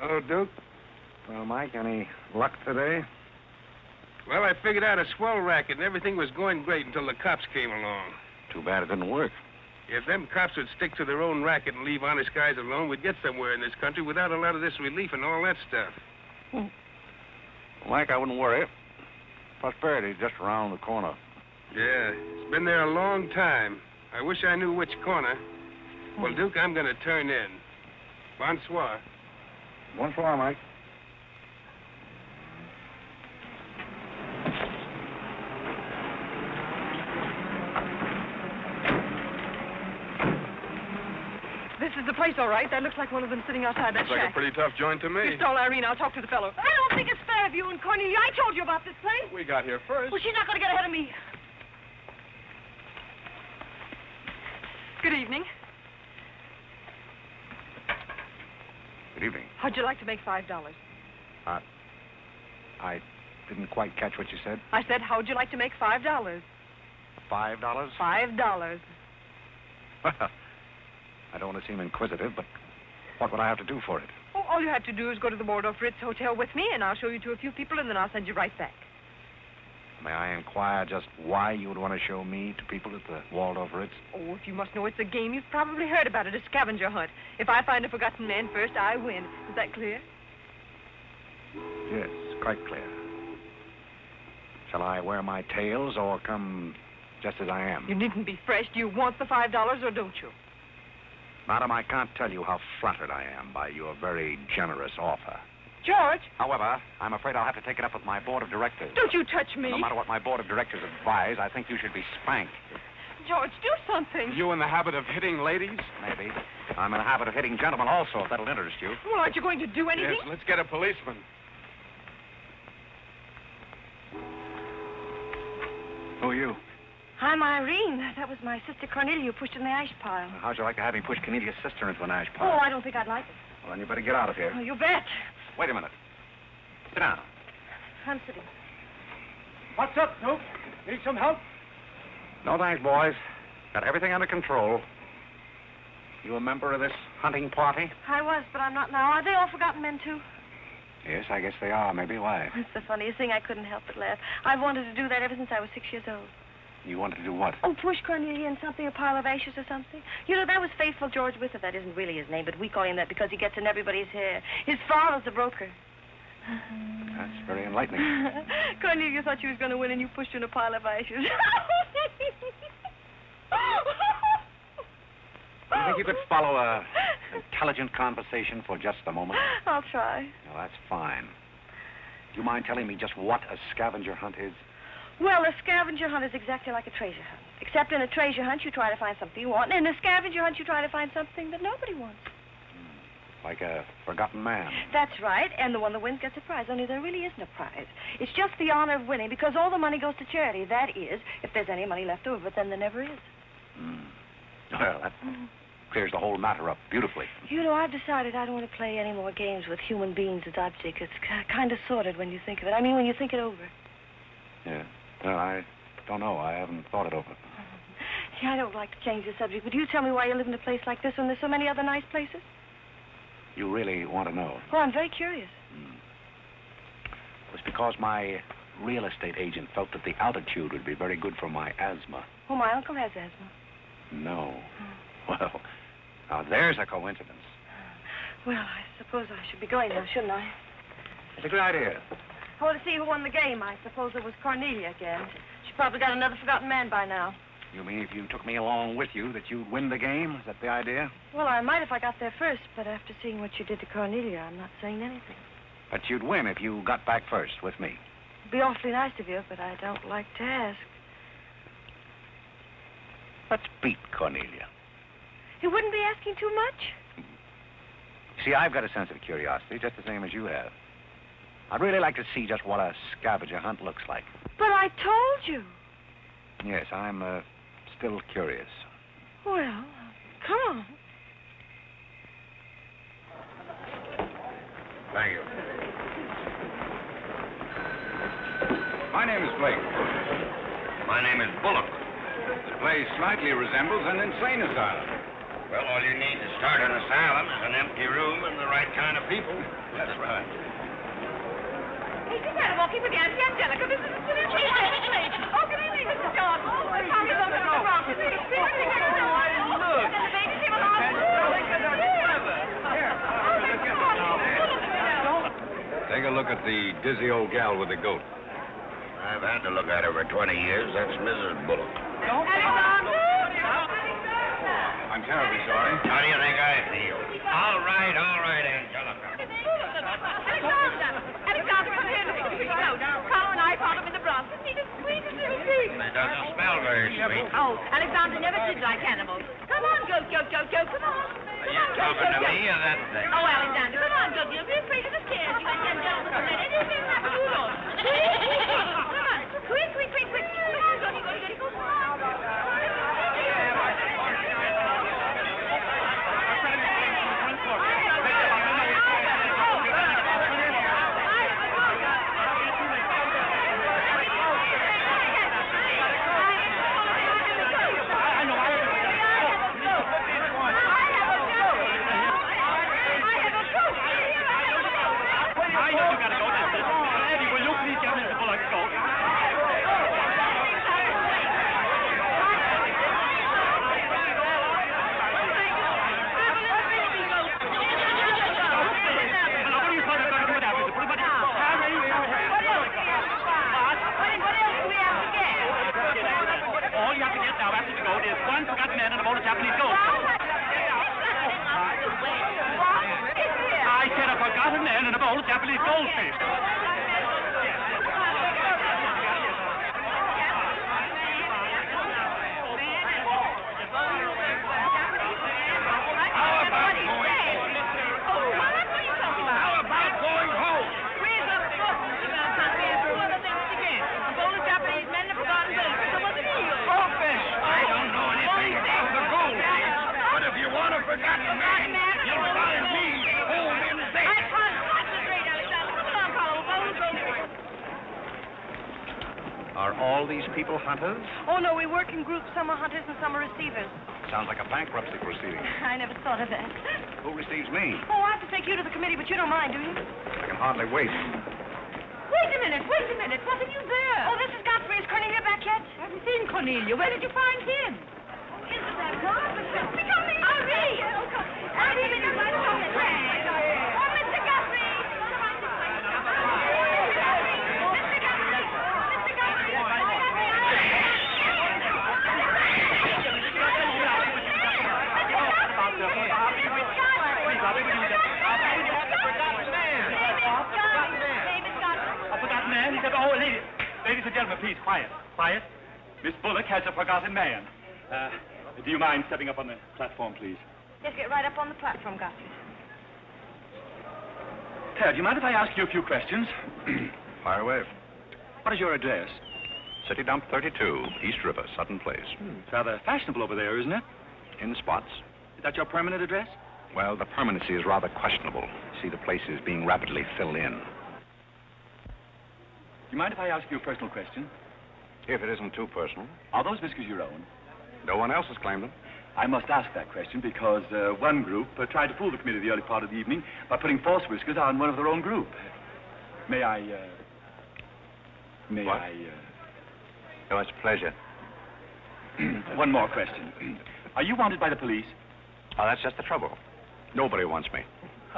Hello, Duke. Well, Mike, any luck today? Well, I figured out a swell racket, and everything was going great until the cops came along. Too bad it didn't work. If them cops would stick to their own racket and leave honest guys alone, we'd get somewhere in this country without a lot of this relief and all that stuff. Well, Mike, I wouldn't worry. Prosperity's just around the corner. Yeah, it's been there a long time. I wish I knew which corner. Well, Duke, I'm going to turn in. Bonsoir. Bonsoir, Mike. This is the place, all right. That looks like one of them sitting outside that Looks like shack. a pretty tough joint to me. You stole Irene. I'll talk to the fellow. I don't think it's fair of you and Cornelia. I told you about this place. We got here first. Well, she's not going to get ahead of me. Good evening. Good evening. How'd you like to make $5? I didn't quite catch what you said. I said, how'd you like to make $5? $5? $5. Well, I don't want to seem inquisitive, but what would I have to do for it? Oh, all you have to do is go to the Waldorf Ritz Hotel with me, and I'll show you to a few people, and then I'll send you right back. May I inquire just why you would want to show me to people at the Waldorf Ritz? Oh, if you must know it's a game, you've probably heard about it, a scavenger hunt. If I find a forgotten man first, I win. Is that clear? Yes, quite clear. Shall I wear my tails or come just as I am? You needn't be fresh. Do you want the $5 or don't you? Madam, I can't tell you how flattered I am by your very generous offer. George! However, I'm afraid I'll have to take it up with my board of directors. Don't you touch me. No matter what my board of directors advise, I think you should be spanked. George, do something. You in the habit of hitting ladies? Maybe. I'm in the habit of hitting gentlemen also, if that'll interest you. Well, aren't you going to do anything? Yes, let's get a policeman. Who are you? I'm Irene. That was my sister Cornelia who pushed in the ash pile. How'd you like to have me push Cornelia's sister into an ash Oh, pile? I don't think I'd like it. Well, then you better get out of here. Oh, you bet. Wait a minute. Sit down. I'm sitting. What's up, Duke? Need some help? No thanks, boys. Got everything under control. You a member of this hunting party? I was, but I'm not now. Are they all forgotten men, too? Yes, I guess they are. Maybe. Why? It's the funniest thing. I couldn't help but laugh. I've wanted to do that ever since I was 6 years old. You wanted to do what? Oh, push Cornelia in something, a pile of ashes or something. You know, that was Faithful George Wither. That isn't really his name, but we call him that because he gets in everybody's hair. His father's a broker. That's very enlightening. Cornelia thought she was going to win, and you pushed her in a pile of ashes. Do you think you could follow a intelligent conversation for just a moment? I'll try. No, that's fine. Do you mind telling me just what a scavenger hunt is? Well, a scavenger hunt is exactly like a treasure hunt. Except in a treasure hunt, you try to find something you want, and in a scavenger hunt, you try to find something that nobody wants. Like a forgotten man. That's right, and the one that wins gets a prize, only there really isn't a prize. It's just the honor of winning, because all the money goes to charity. That is, if there's any money left over, but then there never is. Well, that clears the whole matter up beautifully. You know, I've decided I don't want to play any more games with human beings as objects. It's kind of sordid when you think of it. I mean, when you think it over. Yeah. Well, I don't know. I haven't thought it over. Yeah, I don't like to change the subject, but you tell me why you live in a place like this when there's so many other nice places? You really want to know? Oh, I'm very curious. It was because my real estate agent felt that the altitude would be very good for my asthma. Oh, my uncle has asthma. No. Well, now there's a coincidence. Well, I suppose I should be going now, shouldn't I? It's a good idea. I want to see who won the game. I suppose it was Cornelia again. She probably got another forgotten man by now. You mean if you took me along with you that you'd win the game? Is that the idea? Well, I might if I got there first, but after seeing what you did to Cornelia, I'm not saying anything. But you'd win if you got back first with me. It'd be awfully nice of you, but I don't like to ask. Let's beat Cornelia. You wouldn't be asking too much? See, I've got a sense of curiosity, just the same as you have. I'd really like to see just what a scavenger hunt looks like. But I told you. Yes, I'm still curious. Well, come on. Thank you. My name is Blake. My name is Bullock. The place slightly resembles an insane asylum. Well, all you need to start an asylum is an empty room and the right kind of people. That's right. Hey, just had a walking with Auntie Angelica. This is the Oh, good evening, Mr. John. Oh, it's Tommy Logan from the Bronx. It's the spirit thing I know. Look. And the baby came along. Take a look at the dizzy old gal with the goat. I've had to look at her for 20 years. That's Mrs. Bullock. Alexander! I'm terribly sorry. How do you think I feel? All right, Angelica. Alexander, come here. Look at the goat. Carlo and I found him in the Bronx. Isn't he the sweetest little thing? It doesn't smell very sweet. Oh, Alexander never did like animals. Come on, goat. Come on. Are you talking to me or that thing? Oh, Alexander, come on, goat. You'll be afraid of the stairs. You and Angelica don't let anything happen to you. Come on. Quick. Come on, goaty. Go. Are all these people hunters? Oh, no, we work in groups. Some are hunters and some are receivers. Sounds like a bankruptcy proceeding. I never thought of that. Who receives me? Oh, I have to take you to the committee, but you don't mind, do you? I can hardly wait. Wait a minute. What have you there? Oh, this is Godfrey. Is Cornelia back yet? I haven't seen Cornelia. Where did you find him? Isn't that Godfrey? Irene! Irene, you're right on the track. Oh, Mr. Godfrey! Ladies and gentlemen, please, quiet. Miss Bullock has a forgotten man. Do you mind stepping up on the platform, please? Yes, get right up on the platform, Godfrey. Ted, do you mind if I ask you a few questions? Fire away. What is your address? City Dump 32, East River, Sutton Place. It's rather fashionable over there, isn't it? In spots. Is that your permanent address? Well, the permanency is rather questionable. See, the place is being rapidly filled in. Do you mind if I ask you a personal question? If it isn't too personal. Are those whiskers your own? No one else has claimed them. I must ask that question because one group tried to fool the committee the early part of the evening by putting false whiskers on one of their own group. May I... What? Oh, it's a pleasure. One more question. Are you wanted by the police? Oh, that's just the trouble. Nobody wants me.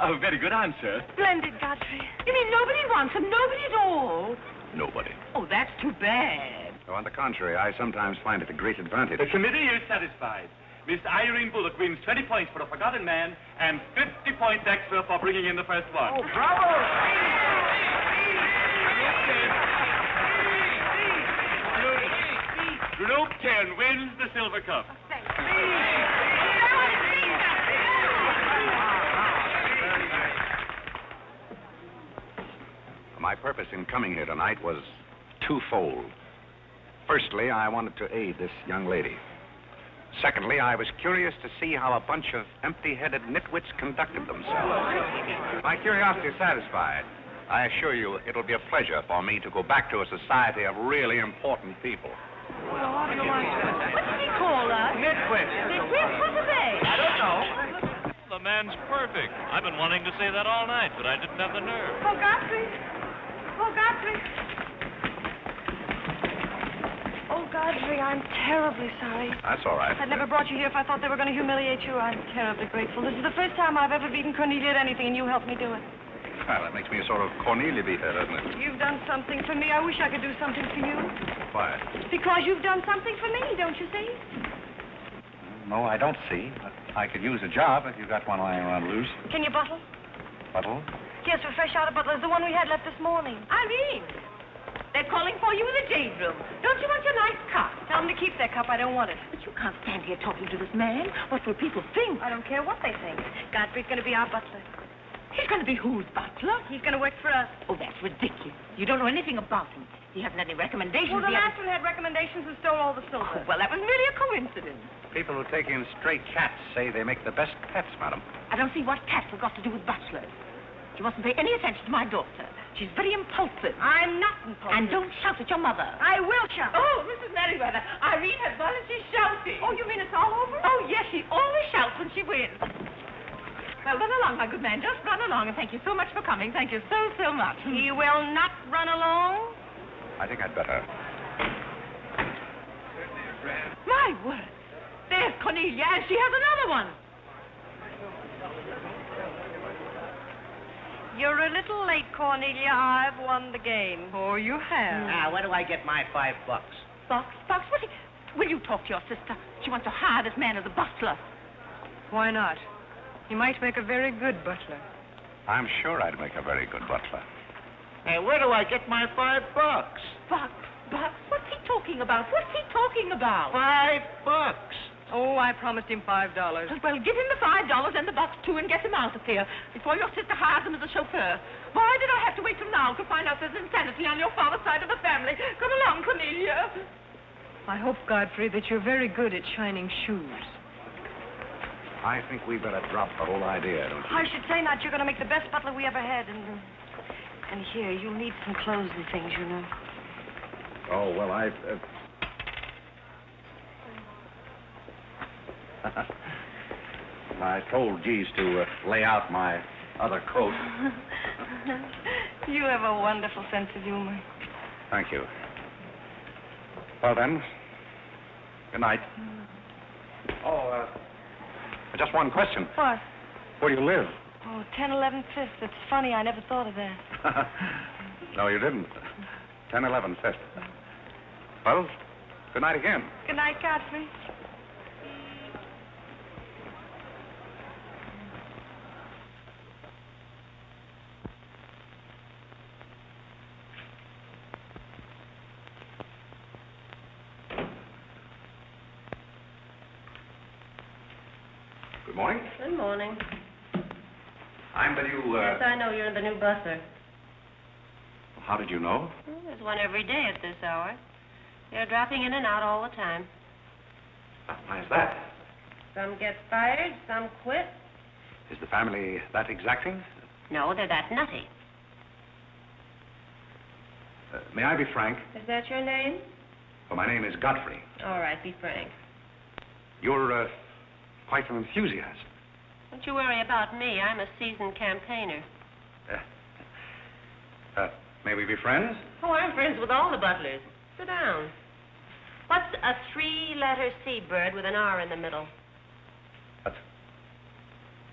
Oh, very good answer. Splendid, Godfrey. You mean nobody wants him? Nobody at all? Nobody. Oh, that's too bad. Oh, on the contrary, I sometimes find it a great advantage. The committee is satisfied. Miss Irene Bullock wins 20 points for a forgotten man and 50 points extra for bringing in the first one. Oh, bravo! Group 10 wins the silver cup. My purpose in coming here tonight was twofold. Firstly, I wanted to aid this young lady. Secondly, I was curious to see how a bunch of empty-headed nitwits conducted themselves. My curiosity is satisfied. I assure you it'll be a pleasure for me to go back to a society of really important people. What did he call us? Nitwit. Nitwit? What are they? I don't know. man's perfect. I've been wanting to say that all night, but I didn't have the nerve. Oh, Godfrey. Oh, Godfrey. Oh, Godfrey, I'm terribly sorry. That's all right. I'd never brought you here if I thought they were going to humiliate you. I'm terribly grateful. This is the first time I've ever beaten Cornelia at anything, and you helped me do it. Well, that makes me a sort of Cornelia beater, doesn't it? You've done something for me. I wish I could do something for you. Why? Because you've done something for me, don't you see? No, I don't see. But I could use a job if you got one lying around loose. Can you bottle? Bottle? Yes, we're fresh out of Butler's, the one we had left this morning. Irene, they're calling for you in the jade room. Don't you want your nice cup? Tell them to keep their cup. I don't want it. But you can't stand here talking to this man. What will people think? I don't care what they think. Godfrey's going to be our butler. He's going to be whose butler? He's going to work for us. Oh, that's ridiculous. You don't know anything about him. He hasn't any recommendations. Well, the He last one had recommendations and stole all the silver. Oh, well, that was merely a coincidence. People who take in stray cats say they make the best pets, madam. I don't see what cats have got to do with butlers. You mustn't pay any attention to my daughter. She's very impulsive. I'm not impulsive. And don't shout at your mother. I will shout. Oh, Mrs. Merriweather, Irene has gone and she's shouting. Oh, you mean it's all over? Oh, yes, she always shouts when she wins. Well, run along, my good man. Just run along, and thank you so much for coming. Thank you so, so much. He will not run along. I think I'd better. My word. There's Cornelia, and she has another one. You're a little late, Cornelia. I've won the game. Oh, you have. Now, where do I get my $5? Box, what? Will you talk to your sister? She wants to hire this man as a butler. Why not? He might make a very good butler. I'm sure I'd make a very good butler. Hey, where do I get my $5? Bucks? What's he talking about? $5. Oh, I promised him $5. Well, give him the $5 and the bucks, too, and get him out of here before your sister hires him as a chauffeur. Why did I have to wait till now to find out there's insanity on your father's side of the family? Come along, Cornelia. I hope, Godfrey, that you're very good at shining shoes. I think we better drop the whole idea, don't you? I should say not. You're going to make the best butler we ever had. And here, you'll need some clothes and things, you know. Oh, well, I told Jeeves to lay out my other coat. You have a wonderful sense of humor. Thank you. Well, then, good night. Oh, just one question. What? Where do you live? Oh, 1011 Fifth. It's funny. I never thought of that. No, you didn't. 1011 Fifth. Well, good night again. Good night, Godfrey. Good morning. Good morning. I'm the new, Yes, I know you're the new butler. How did you know? Well, there's one every day at this hour. They're dropping in and out all the time. Why is that? Some get fired, some quit. Is the family that exacting? No, they're that nutty. May I be frank? Is that your name? Well, my name is Godfrey. All right, be frank. You're, quite an enthusiast. Don't you worry about me. I'm a seasoned campaigner. May we be friends? Oh, I'm friends with all the butlers. Sit down. What's a three-letter seabird with an R in the middle?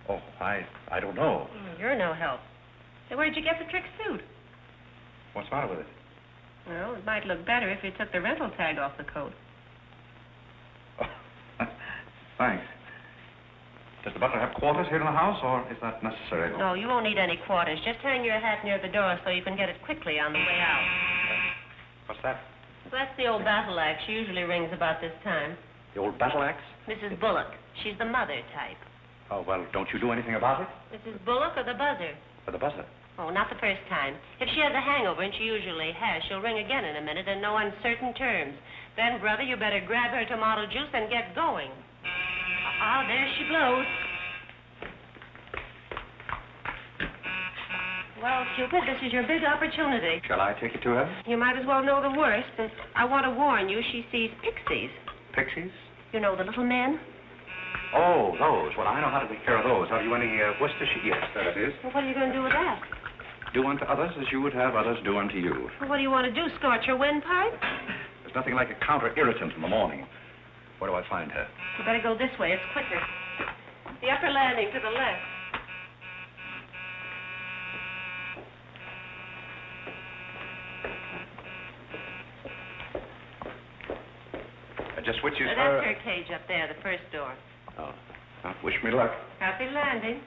Oh, I don't know. You're no help. Say, where'd you get the trick suit? What's the matter with it? Well, it might look better if you took the rental tag off the coat. Oh, thanks. Does the butler have quarters here in the house, or is that necessary? No, you won't need any quarters. Just hang your hat near the door so you can get it quickly on the way out. What's that? Well, that's the old battle axe. She usually rings about this time. The old battle axe? Mrs. Bullock. She's the mother type. Oh, well, don't you do anything about it? Mrs. Bullock or the buzzer? For the buzzer. Oh, not the first time. If she has a hangover, and she usually has, she'll ring again in a minute in no uncertain terms. Then, brother, you better grab her tomato juice and get going. Ah, there she blows. Well, Cupid, this is your big opportunity. Shall I take it to her? You might as well know the worst. And I want to warn you, she sees pixies. Pixies? You know, the little men? Oh, those. Well, I know how to take care of those. Have you any Worcestershire? Yes, that it is. Well, what are you going to do with that? Do unto others as you would have others do unto you. Well, what do you want to do, scorch your windpipe? There's nothing like a counter-irritant in the morning. Where do I find her? You better go this way. It's quicker. The upper landing to the left. Just which is That's her... her cage up there, the first door. Oh. Well, wish me luck. Happy landing.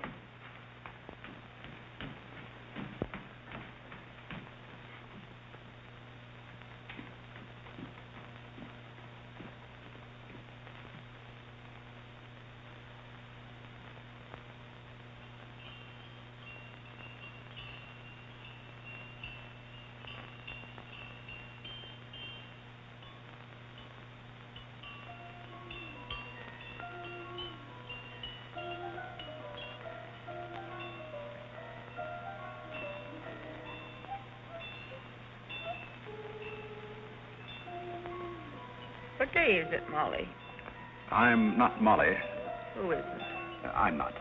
What day is it, Molly? I'm not Molly. Who isn't? I'm not.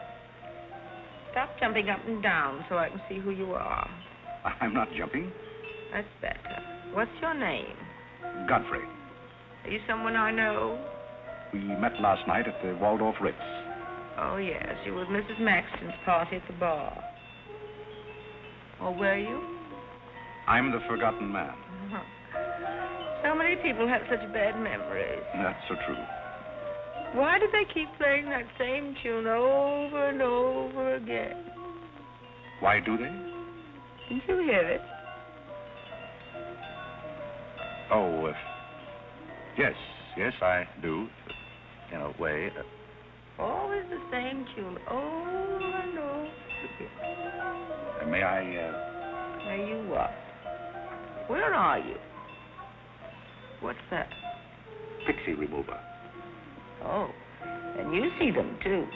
Stop jumping up and down so I can see who you are. I'm not jumping. That's better. What's your name? Godfrey. Are you someone I know? We met last night at the Waldorf Ritz. Oh, yes. You were at Mrs. Maxton's party at the bar. Or were you? I'm the forgotten man. So many people have such bad memories. That's so true. Why do they keep playing that same tune over and over again? Why do they? Didn't you hear it? Oh, yes, I do, in a way. Always the same tune, over and over again. May I, May you what? Where are you? What's that? Pixie remover. Oh, and you see them, too.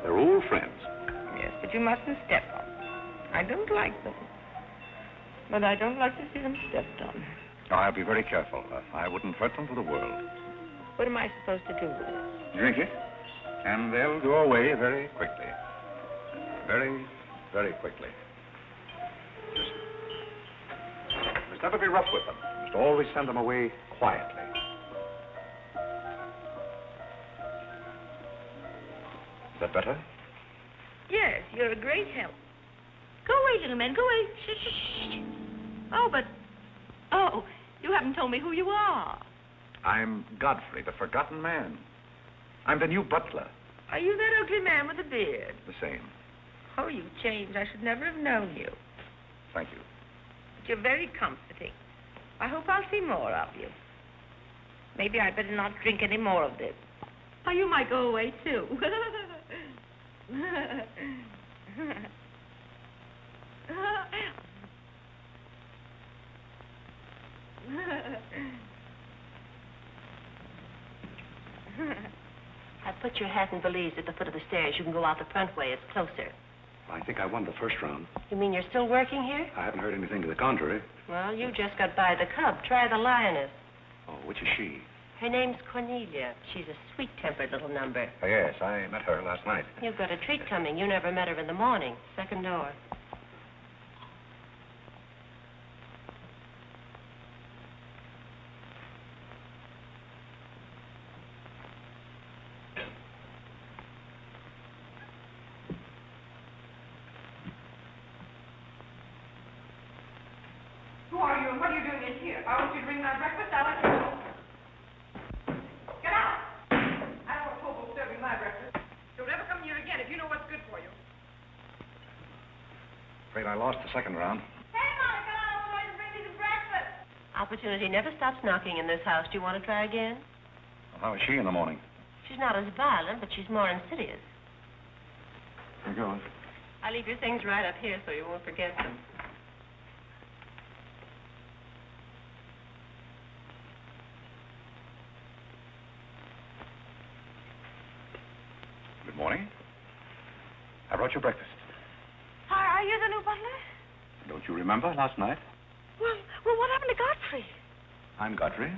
They're old friends. Yes, but you mustn't step on them. I don't like them. But I don't like to see them stepped on. Oh, I'll be very careful. I wouldn't hurt them for the world. What am I supposed to do with it? Drink it, and they'll go away very quickly. Very, very quickly. Just never be rough with them. Just always send them away quietly. Is that better? Yes, you're a great help. Go away, little man, go away. Shh, shh, shh. Oh, but... Oh, you haven't told me who you are. I'm Godfrey, the forgotten man. I'm the new butler. Are you that ugly man with the beard? The same. Oh, you've changed. I should never have known you. Thank you. But you're very comforting. I hope I'll see more of you. Maybe I'd better not drink any more of this. Oh, you might go away, too. I put your hat and valise at the foot of the stairs. You can go out the front way. It's closer. I think I won the first round. You mean you're still working here? I haven't heard anything to the contrary. Well, you just got by the cub. Try the lioness. Oh, which is she? Her name's Cornelia. She's a sweet-tempered little number. Oh, yes, I met her last night. You've got a treat coming. You never met her in the morning. Second door. Who are you and what are you doing in here? If I want you to bring my breakfast, I'll let you know. Get out! I don't want hobo serving my breakfast. Don't ever come here again if you know what's good for you. Afraid I lost the second round. Hey, Monica, I want you to bring me some breakfast. Opportunity never stops knocking in this house. Do you want to try again? Well, how is she in the morning? She's not as violent, but she's more insidious. Here goes. I'll leave your things right up here so you won't forget them. Good morning. I brought you breakfast. Are you the new butler? Don't you remember last night? Well, what happened to Godfrey? I'm Godfrey.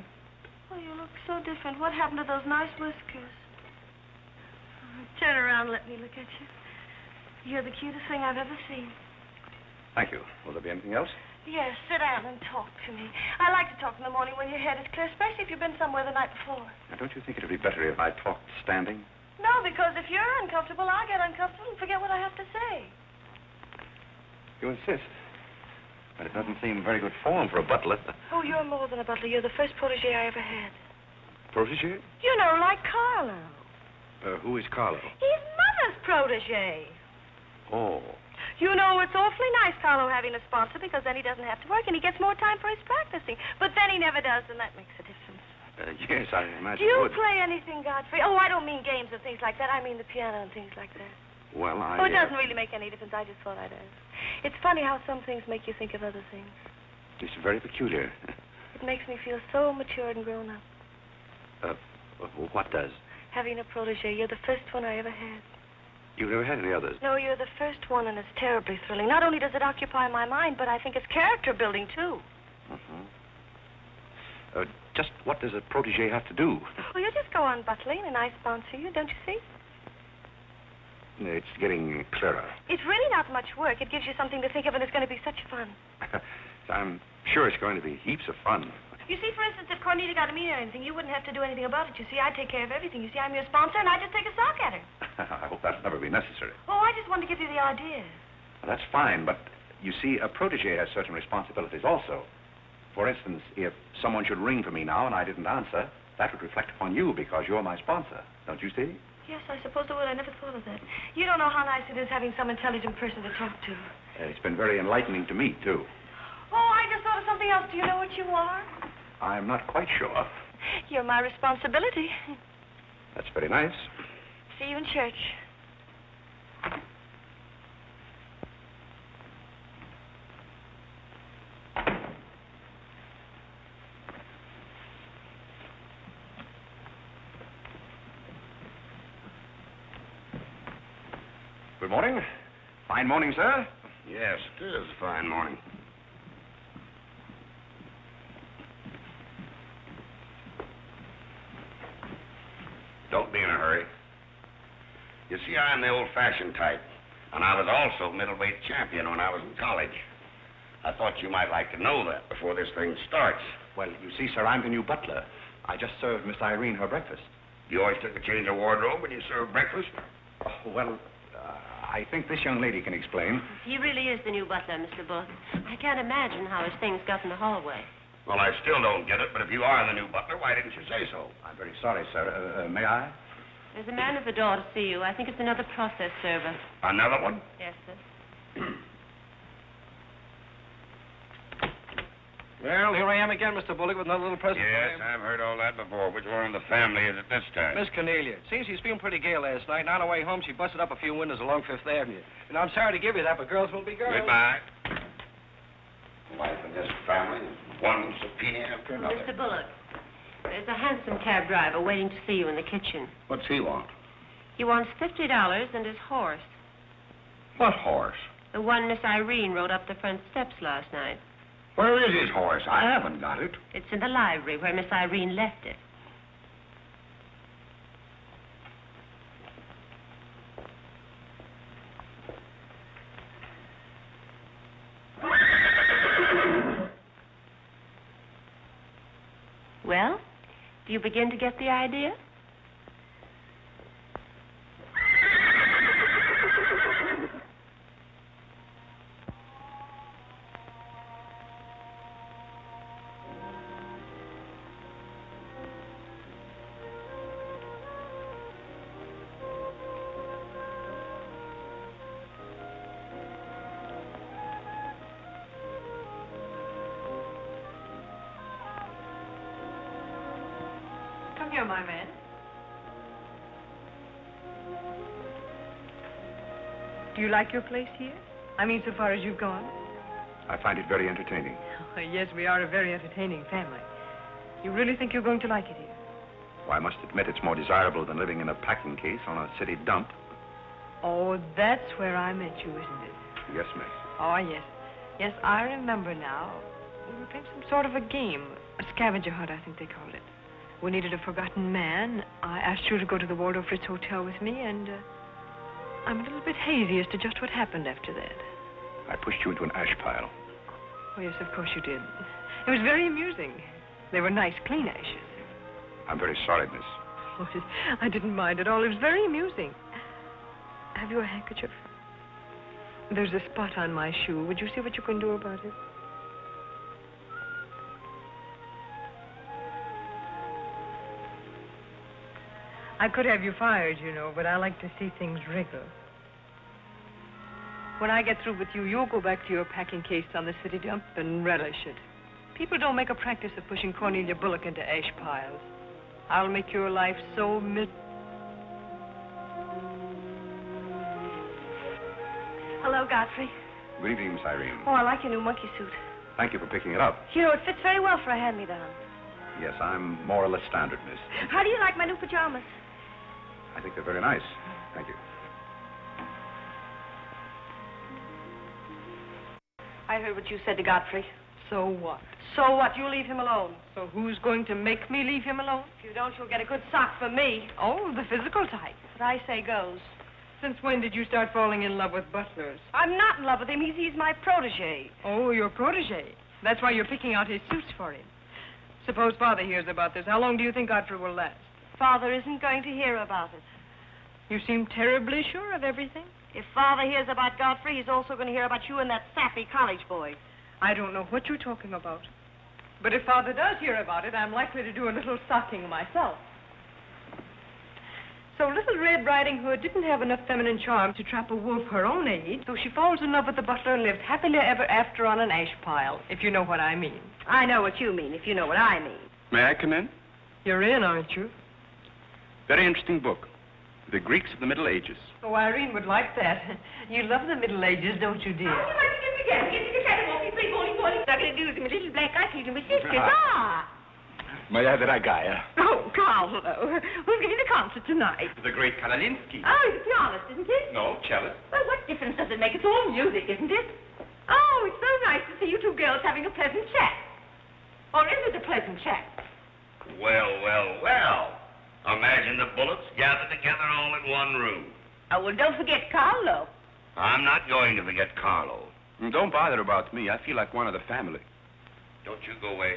Oh, you look so different. What happened to those nice whiskers? Turn around and let me look at you. You're the cutest thing I've ever seen. Thank you. Will there be anything else? Yes, sit down and talk to me. I like to talk in the morning when your head is clear, especially if you've been somewhere the night before. Now, don't you think it would be better if I talked standing? No, because if you're uncomfortable, I'll get uncomfortable and forget what I have to say. You insist. But it doesn't seem very good form for a butler. Oh, you're more than a butler. You're the first protege I ever had. Protege? You know, like Carlo. Who is Carlo? He's Mother's protege. Oh. You know, it's awfully nice, Carlo, having a sponsor, because then he doesn't have to work and he gets more time for his practicing. But then he never does, and that makes a difference. Yes, I imagine Do you it would. play anything, Godfrey? Oh, I don't mean games or things like that. I mean the piano and things like that. Well, Oh, it doesn't really make any difference. I just thought I'd ask. It's funny how some things make you think of other things. It's very peculiar. It makes me feel so matured and grown up. What does? Having a protege, you're the first one I ever had. You've never had any others? No, you're the first one, and it's terribly thrilling. Not only does it occupy my mind, but I think it's character building, too. Just what does a protege have to do? Well, you just go on butling, and I sponsor you, don't you see? It's getting clearer. It's really not much work. It gives you something to think of, and it's going to be such fun. I'm sure it's going to be heaps of fun. You see, for instance, if Cornita got a mean or anything, you wouldn't have to do anything about it. You see, I take care of everything. You see, I'm your sponsor, and I just take a sock at her. I hope that'll never be necessary. Oh, I just wanted to give you the idea. Well, that's fine, but you see, a protege has certain responsibilities also. For instance, if someone should ring for me now and I didn't answer, that would reflect upon you because you're my sponsor. Don't you see? Yes, I suppose it would. I never thought of that. You don't know how nice it is having some intelligent person to talk to. It's been very enlightening to me, too. Oh, I just thought of something else. Do you know what you are? I'm not quite sure. You're my responsibility. That's very nice. See you in church. Good morning. Fine morning, sir. Yes, it is a fine morning. Don't be in a hurry. You see, I'm the old-fashioned type, and I was also middleweight champion when I was in college. I thought you might like to know that before this thing starts. Well, you see, sir, I'm the new butler. I just served Miss Irene her breakfast. You always took a change of wardrobe when you served breakfast? Oh, well, I think this young lady can explain. He really is the new butler, Mr. Booth. I can't imagine how his things got in the hallway. Well, I still don't get it, but if you are the new butler, why didn't you say so? I'm very sorry, sir. May I? There's a man at the door to see you. I think it's another process server. Another one? Yes, sir. Well, here I am again, Mr. Bullock, with another little present Yes, for you. I've heard all that before. Which one in the family is it this time? Miss Cornelia. It seems she's feeling pretty gay last night, and on her way home, she busted up a few windows along Fifth Avenue. And I'm sorry to give you that, but girls will be girls. Goodbye. Life in this family is one subpoena after another. Mr. Bullock, there's a hansom cab driver waiting to see you in the kitchen. What's he want? He wants $50 and his horse. What horse? The one Miss Irene rode up the front steps last night. Where is his horse? I haven't got it. It's in the library where Miss Irene left it. Well, do you begin to get the idea? Come here, my man. Do you like your place here? I mean, so far as you've gone? I find it very entertaining. Oh, yes, we are a very entertaining family. You really think you're going to like it here? Well, I must admit it's more desirable than living in a packing case on a city dump. Oh, that's where I met you, isn't it? Yes, miss. Oh, yes. Yes, I remember now. We were playing some sort of a game. A scavenger hunt, I think they called it. We needed a forgotten man. I asked you to go to the Waldorf Ritz Hotel with me, and I'm a little bit hazy as to just what happened after that. I pushed you into an ash pile. Oh, yes, of course you did. It was very amusing. They were nice, clean ashes. I'm very sorry, miss. Oh, I didn't mind at all. It was very amusing. Have you a handkerchief? There's a spot on my shoe. Would you see what you can do about it? I could have you fired, you know, but I like to see things wriggle. When I get through with you, you'll go back to your packing case on the city dump and relish it. People don't make a practice of pushing Cornelia Bullock into ash piles. I'll make your life so Hello, Godfrey. Good evening, Miss Irene. Oh, I like your new monkey suit. Thank you for picking it up. You know, it fits very well for a hand-me-down. Yes, I'm more or less standard, miss. How do you like my new pajamas? I think they're very nice. Thank you. I heard what you said to Godfrey. So what? So what? You leave him alone. So who's going to make me leave him alone? If you don't, you'll get a good sock from me. Oh, the physical type. What I say goes. Since when did you start falling in love with butlers? I'm not in love with him. He's my protege. Oh, your protege. That's why you're picking out his suits for him. Suppose Father hears about this. How long do you think Godfrey will last? Father isn't going to hear about it. You seem terribly sure of everything. If Father hears about Godfrey, he's also going to hear about you and that sappy college boy. I don't know what you're talking about. But if Father does hear about it, I'm likely to do a little socking myself. So Little Red Riding Hood didn't have enough feminine charm to trap a wolf her own age, so she falls in love with the butler and lived happily ever after on an ash pile, if you know what I mean. I know what you mean, if you know what I mean. May I come in? You're in, aren't you? Very interesting book. The Greeks of the Middle Ages. Oh, Irene would like that. You love the Middle Ages, don't you, dear? Oh, you like to get together. Get to the shadow walk. You play bowling. I'm going to do with my little black eye feet and my sisters. Moja dragaya. Oh, Carlo. Who's giving the concert tonight? The great Kalalinsky. Oh, it's pianist, isn't it? No, cellist. Well, what difference does it make? It's all music, isn't it? Oh, it's so nice to see you two girls having a pleasant chat. Or is it a pleasant chat? Well, well, well. Imagine the Bullocks gathered together all in one room. Oh, well, don't forget Carlo. I'm not going to forget Carlo. Don't bother about me. I feel like one of the family. Don't you go away.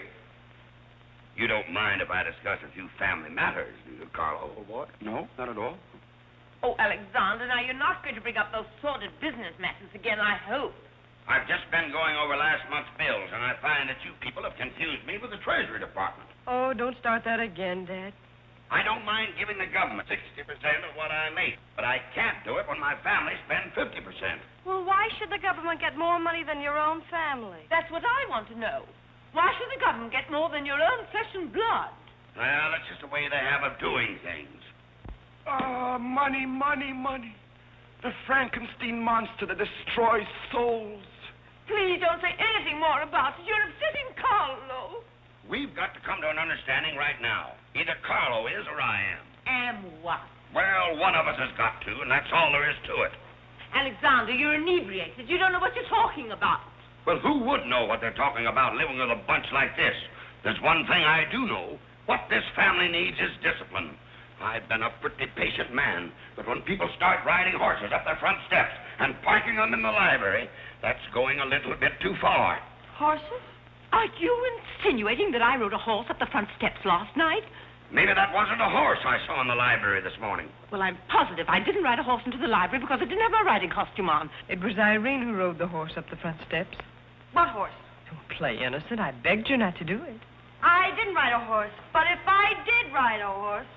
You don't mind if I discuss a few family matters, do you, Carlo, old boy? No, not at all. Oh, Alexander, now you're not going to bring up those sordid business matters again, I hope. I've just been going over last month's bills, and I find that you people have confused me with the Treasury Department. Oh, don't start that again, Dad. I don't mind giving the government 60% of what I make, but I can't do it when my family spends 50%. Well, why should the government get more money than your own family? That's what I want to know. Why should the government get more than your own flesh and blood? Well, that's just the way they have of doing things. Ah, money, money, money. The Frankenstein monster that destroys souls. Please don't say anything more about it. You're upsetting Carlo. We've got to come to an understanding right now. Either Carlo is or I am. Am what? Well, one of us has got to, and that's all there is to it. Alexander, you're inebriated. You don't know what you're talking about. Well, who would know what they're talking about living with a bunch like this? There's one thing I do know. What this family needs is discipline. I've been a pretty patient man, but when people start riding horses up their front steps and parking them in the library, that's going a little bit too far. Horses? Are you insinuating that I rode a horse up the front steps last night? Maybe that wasn't a horse I saw in the library this morning. Well, I'm positive I didn't ride a horse into the library because I didn't have my riding costume on. It was Irene who rode the horse up the front steps. What horse? Don't play innocent. I begged you not to do it. I didn't ride a horse, but if I did ride a horse,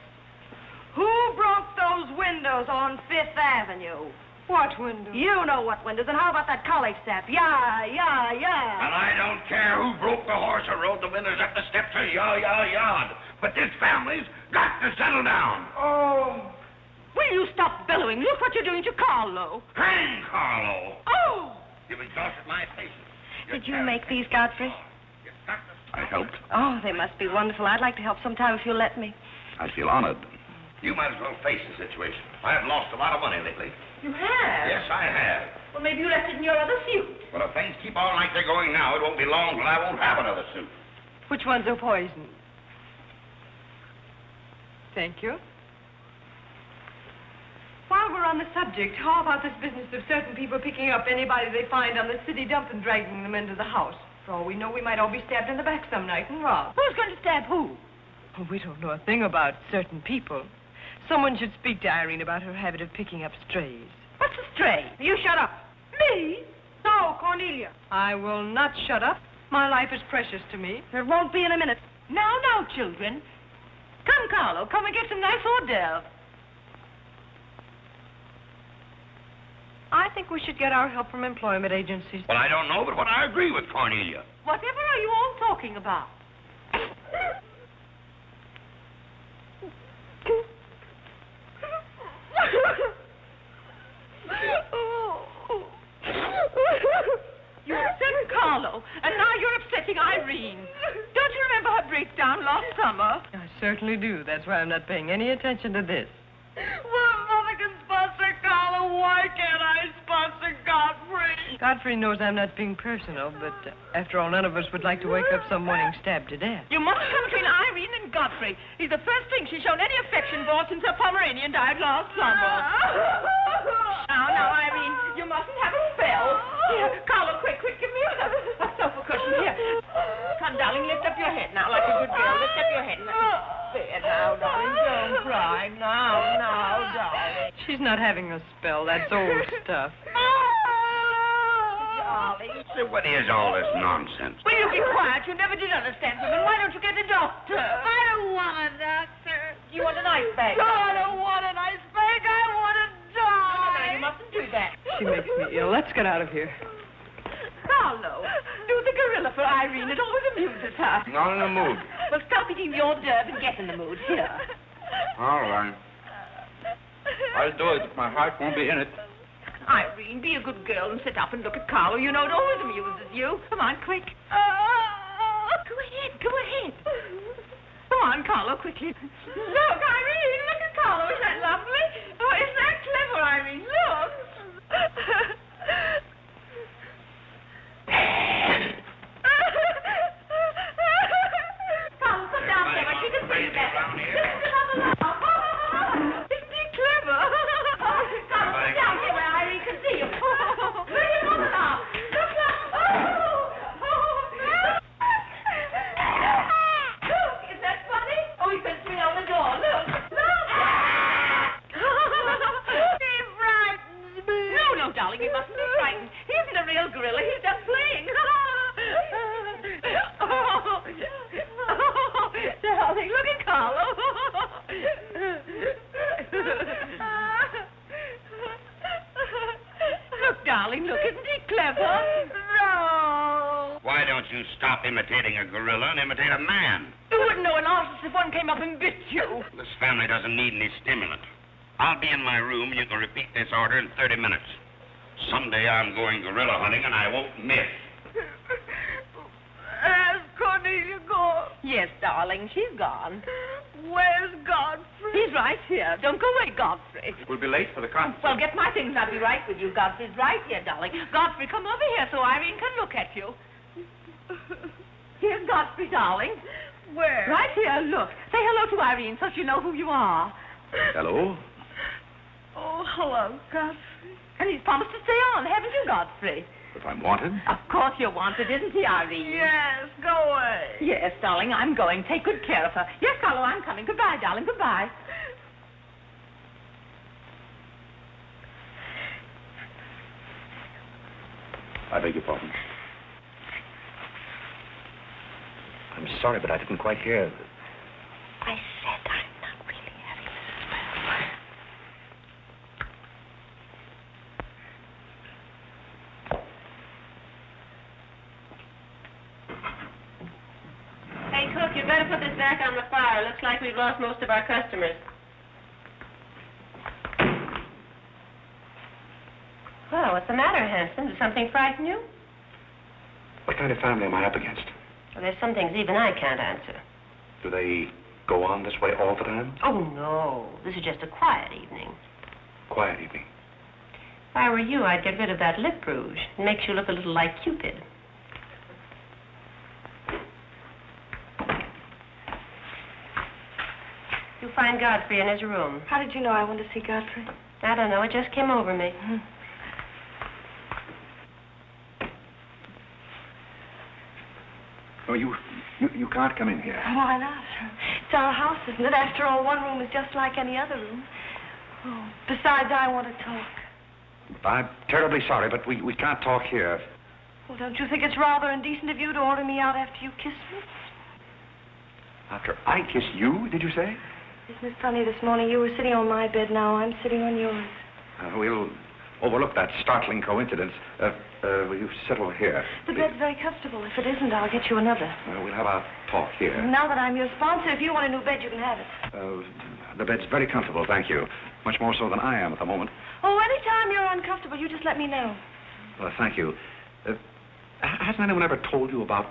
who broke those windows on Fifth Avenue? What windows? You know what windows, and how about that college sap? Yeah. And I don't care who broke the horse or rode the windows up the steps or yard. But this family's got to settle down. Oh. Will you stop bellowing? Look what you're doing to Carlo. Hang Carlo. Oh! You've exhausted my patience. Did you make these, Godfrey? I helped. Oh, they must be wonderful. I'd like to help sometime if you'll let me. I feel honored. You might as well face the situation. I've lost a lot of money lately. You have? Yes, I have. Well, maybe you left it in your other suit. Well, if things keep on like they're going now, it won't be long till I won't have another suit. Which ones are poisoned? thank you. While we're on the subject, how about this business of certain people picking up anybody they find on the city dump and dragging them into the house? For all we know, we might all be stabbed in the back some night and robbed. Who's going to stab who? Oh, we don't know a thing about certain people. Someone should speak to Irene about her habit of picking up strays. What's a stray? You shut up. Me? No, Cornelia. I will not shut up. My life is precious to me. There won't be in a minute. Now, children. Come, Carlo, come and get some nice hors d'oeuvre. I think we should get our help from employment agencies. Well, I don't know, but I agree with Cornelia. Whatever are you all talking about? You upset Carlo, and now you're upsetting Irene. Don't you remember her breakdown last summer? I certainly do. That's why I'm not paying any attention to this. Well, Mother can sponsor Carlo. Why can't I sponsor Godfrey? Godfrey knows I'm not being personal, but after all, none of us would like to wake up some morning stabbed to death. You mustn't come between Irene and Godfrey. He's the first thing she's shown any affection for since her Pomeranian died last summer. Now, Irene, you mustn't have a spell. Here, Carlo, quick, give me a sofa cushion. Here. Come, darling, lift up your head now like a good girl. Lift up your head. There, now, darling, don't cry. Now, darling. She's not having a spell. That's old stuff. Darling. So what is all this nonsense? Will you be quiet? You never did understand women. Why don't you get a doctor? I don't want a doctor. Do you want an ice bag? No, I don't want an ice bag. I want to die. No, you mustn't do that. She makes me ill. Let's get out of here. Carlo, do the gorilla for Irene. It always amuses her. Not in the mood. Well, stop eating the hors d'oeuvre and get in the mood. Here. All right. I'll do it. My heart won't be in it. Irene, be a good girl and sit up and look at Carlo. You know it always amuses you. Come on, quick. Go ahead. Come on, Carlo, quickly. Look, Irene, look at Carlo. Isn't that lovely? Oh, isn't that clever, Irene? Look. Carlo, sit down there. She can see you better. Isn't he clever? Carlo, sit down here where Irene can see you. Where you going now? Look. Look, is that funny? Oh, he can swing on the door. Look. He frightens me. No, darling, you mustn't be frightened. He isn't a real gorilla. He's just playing. Darling, look at Carlo. Look, darling, look. Isn't he clever? No. Why don't you stop imitating a gorilla and imitate a man? You wouldn't know an artist if one came up and bit you. This family doesn't need any stimulant. I'll be in my room. You can repeat this order in 30 minutes. Someday I'm going gorilla hunting, and I won't miss. Has Cornelia gone? Yes, darling, she's gone. Where's Godfrey? He's right here. Don't go away, Godfrey. We'll be late for the concert. Well, get my things. I'll be right with you. Godfrey's right here, darling. Godfrey, come over here so Irene can look at you. Here's Godfrey, darling. Where? Right here, look. Say hello to Irene so she'll know who you are. Hello? Oh, hello, Godfrey. And he's promised to stay on, haven't you, Godfrey? If I'm wanted? Of course you're wanted, isn't he, Irene? Yes, go away. Yes, darling, I'm going. Take good care of her. Yes, Carlo, I'm coming. Goodbye, darling. Goodbye. I beg your pardon. I'm sorry, but I didn't quite hear. I said I'm not really having a spell. Hey, cook, you'd better put this back on the fire. Looks like we've lost most of our customers. Well, what's the matter, Hanson? Did something frighten you? What kind of family am I up against? Well, there's some things even I can't answer. Do they go on this way all the time? Oh, no. This is just a quiet evening. Quiet evening. If I were you, I'd get rid of that lip rouge. It makes you look a little like Cupid. You find Godfrey in his room. How did you know I wanted to see Godfrey? I don't know. It just came over me. Oh, you can't come in here. Why not? It's our house, isn't it? After all, one room is just like any other room. Oh, besides, I want to talk. I'm terribly sorry, but we can't talk here. Well, don't you think it's rather indecent of you to order me out after you kissed me? After I kissed you, did you say? Isn't it funny, this morning you were sitting on my bed, now I'm sitting on yours. We'll overlook that startling coincidence. Will you sit over here? The bed's very comfortable. If it isn't, I'll get you another. We'll have our talk here. Now that I'm your sponsor, if you want a new bed, you can have it. The bed's very comfortable, thank you. Much more so than I am at the moment. Oh, anytime you're uncomfortable, you just let me know. Well, thank you. Hasn't anyone ever told you about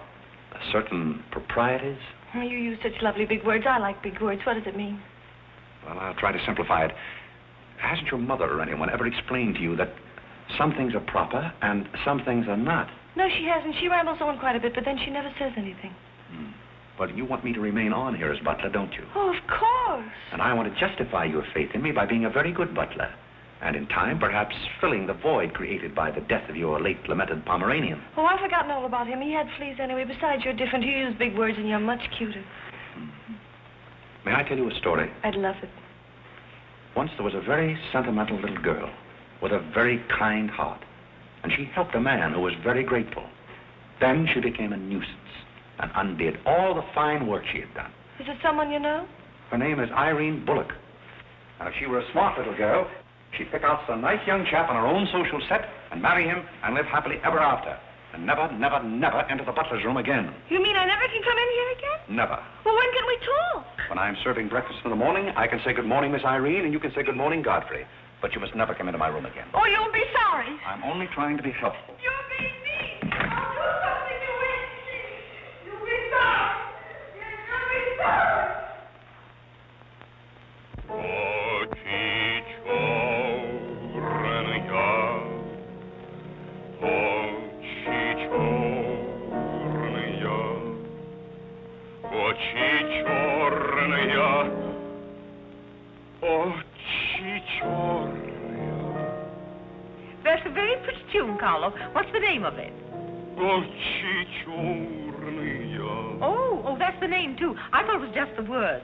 certain proprieties? Oh, you use such lovely big words. I like big words. What does it mean? Well, I'll try to simplify it. Hasn't your mother or anyone ever explained to you that some things are proper and some things are not? No, she hasn't. She rambles on quite a bit, but then she never says anything. But you want me to remain on here as butler, don't you? Oh, of course. And I want to justify your faith in me by being a very good butler. And in time, perhaps filling the void created by the death of your late lamented Pomeranian. Oh, I've forgotten all about him. He had fleas anyway. Besides, you're different. You use big words and you're much cuter. May I tell you a story? I'd love it. Once there was a very sentimental little girl with a very kind heart. And she helped a man who was very grateful. Then she became a nuisance and undid all the fine work she had done. Is it someone you know? Her name is Irene Bullock. Now, if she were a smart little girl, she'd pick out some nice young chap on her own social set and marry him and live happily ever after. And never, never, never enter the butler's room again. You mean I never can come in here again? Never. Well, when can we talk? When I'm serving breakfast in the morning, I can say good morning, Miss Irene, and you can say good morning, Godfrey. But you must never come into my room again. Oh, you'll be sorry. I'm only trying to be helpful. You're being mean. I'll do something to it. You'll be sorry. You'll be sorry. That's a very pretty tune, Carlo. What's the name of it? Oh, that's the name, too. I thought it was just the word.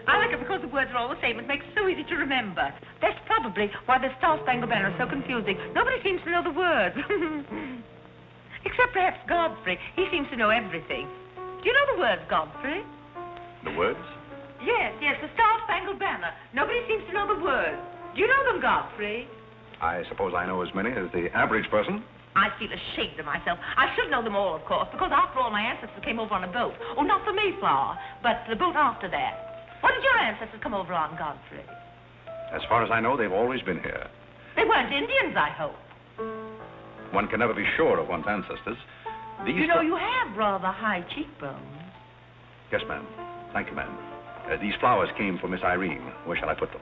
I like it because the words are all the same. It makes it so easy to remember. That's probably why the Star Spangled Banner is so confusing. Nobody seems to know the words. Except perhaps Godfrey. He seems to know everything. Do you know the words, Godfrey? The words? Yes, the Star Spangled Banner. Nobody seems to know the words. Do you know them, Godfrey? I suppose I know as many as the average person. I feel ashamed of myself. I should know them all, of course, because after all, my ancestors came over on a boat. Oh, not the Mayflower, but the boat after that. What did your ancestors come over on, Godfrey? As far as I know, they've always been here. They weren't Indians, I hope. One can never be sure of one's ancestors. These you know, you have rather high cheekbones. Yes, ma'am. Thank you, ma'am. These flowers came for Miss Irene. Where shall I put them?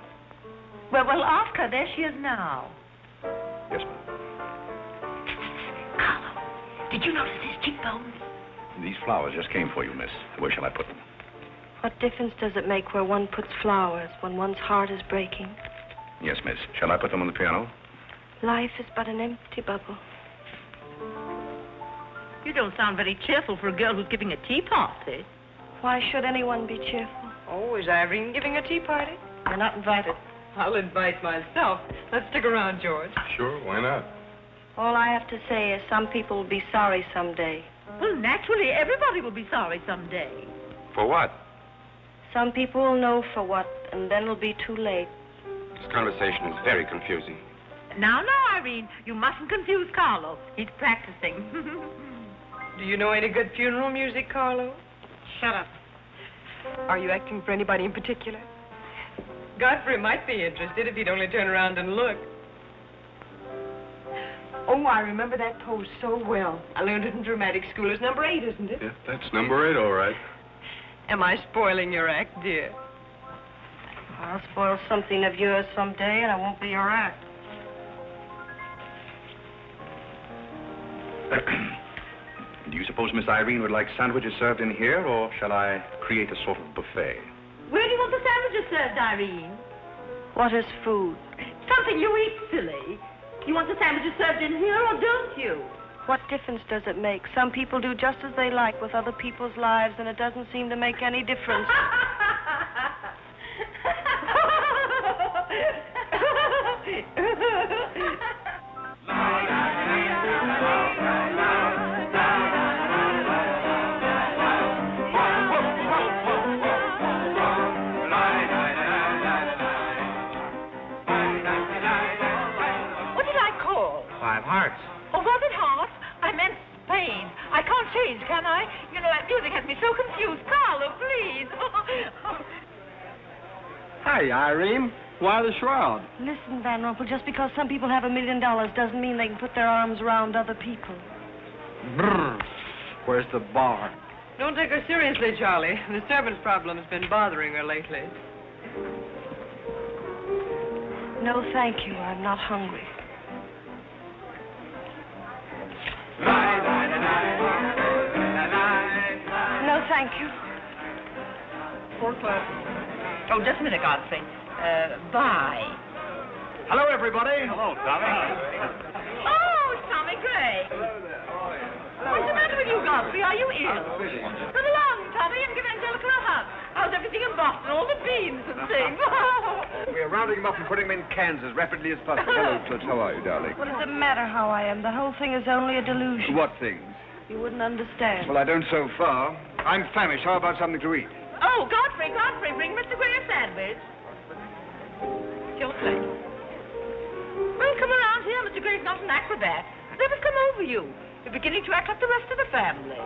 Well, ask her. There she is now. Yes, ma'am. Carlo, did you notice his cheekbones? These flowers just came for you, miss. Where shall I put them? What difference does it make where one puts flowers when one's heart is breaking? Yes, miss. Shall I put them on the piano? Life is but an empty bubble. You don't sound very cheerful for a girl who's giving a tea party. Why should anyone be cheerful? Oh, is Irene giving a tea party? You're not invited. I'll invite myself. Let's stick around, George. Sure, why not? All I have to say is some people will be sorry someday. Well, naturally, everybody will be sorry someday. For what? Some people will know for what, and then it'll be too late. This conversation is very confusing. Now, Irene, you mustn't confuse Carlo. He's practicing. Do you know any good funeral music, Carlo? Shut up. Are you acting for anybody in particular? Godfrey might be interested if he'd only turn around and look. Oh, I remember that pose so well. I learned it in dramatic school. It's number 8, isn't it? Yeah, that's number 8, all right. Am I spoiling your act, dear? I'll spoil something of yours someday, and I won't be your act. Do you suppose Miss Irene would like sandwiches served in here, or shall I create a sort of buffet? Where do you want the sandwiches served, Irene? What is food? Something you eat, silly. You want the sandwiches served in here, or don't you? What difference does it make? Some people do just as they like with other people's lives, and it doesn't seem to make any difference. What did I call? 5 hearts. Oh, was it Heart? I meant Spain. I can't change, can I? You know, that music has me so confused. Carlo, please. Hey, Irene. Why the shroud? Listen, Van Rumpel, just because some people have $1 million doesn't mean they can put their arms around other people. Brr. Where's the bar? Don't take her seriously, Charlie. The servant problem has been bothering her lately. No, thank you. I'm not hungry. No, thank you. 4 o'clock. Oh, just a minute, Godfrey. Bye. Hello, everybody. Hello, Tommy. Oh, it's Tommy Gray. What's the matter with you, Godfrey? Are you ill? Come along, Tommy, and give Angelica a hug. How's everything in Boston? All the beans and things. We're rounding them up and putting them in cans as rapidly as possible. Hello, Toots. How are you, darling? What does it matter how I am? The whole thing is only a delusion. What things? You wouldn't understand. Well, I don't so far. I'm famished. How about something to eat? Oh, Godfrey, bring Mr. Gray a sandwich. It's your place. Well, come around here. Mr. Gray's not an acrobat. Let us come over you. You're beginning to act like the rest of the family.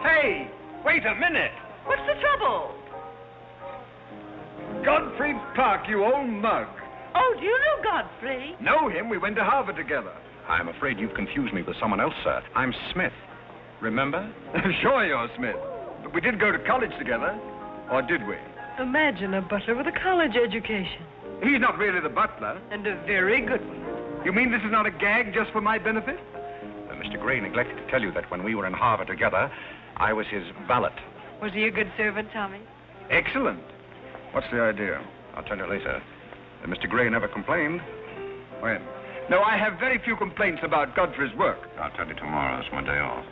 Hey, wait a minute. What's the trouble? Godfrey Park, you old mug. Oh, do you know Godfrey? Know him? We went to Harvard together. I'm afraid you've confused me with someone else, sir. I'm Smith. Remember? Sure you're Smith. But we did go to college together. Or did we? Imagine a butler with a college education. He's not really the butler. And a very good one. You mean this is not a gag just for my benefit? Mr. Gray neglected to tell you that when we were in Harvard together, I was his valet. Was he a good servant, Tommy? Excellent. What's the idea? I'll tell you later. Mr. Gray never complained. When? No, I have very few complaints about Godfrey's work. I'll tell you tomorrow. It's my day off.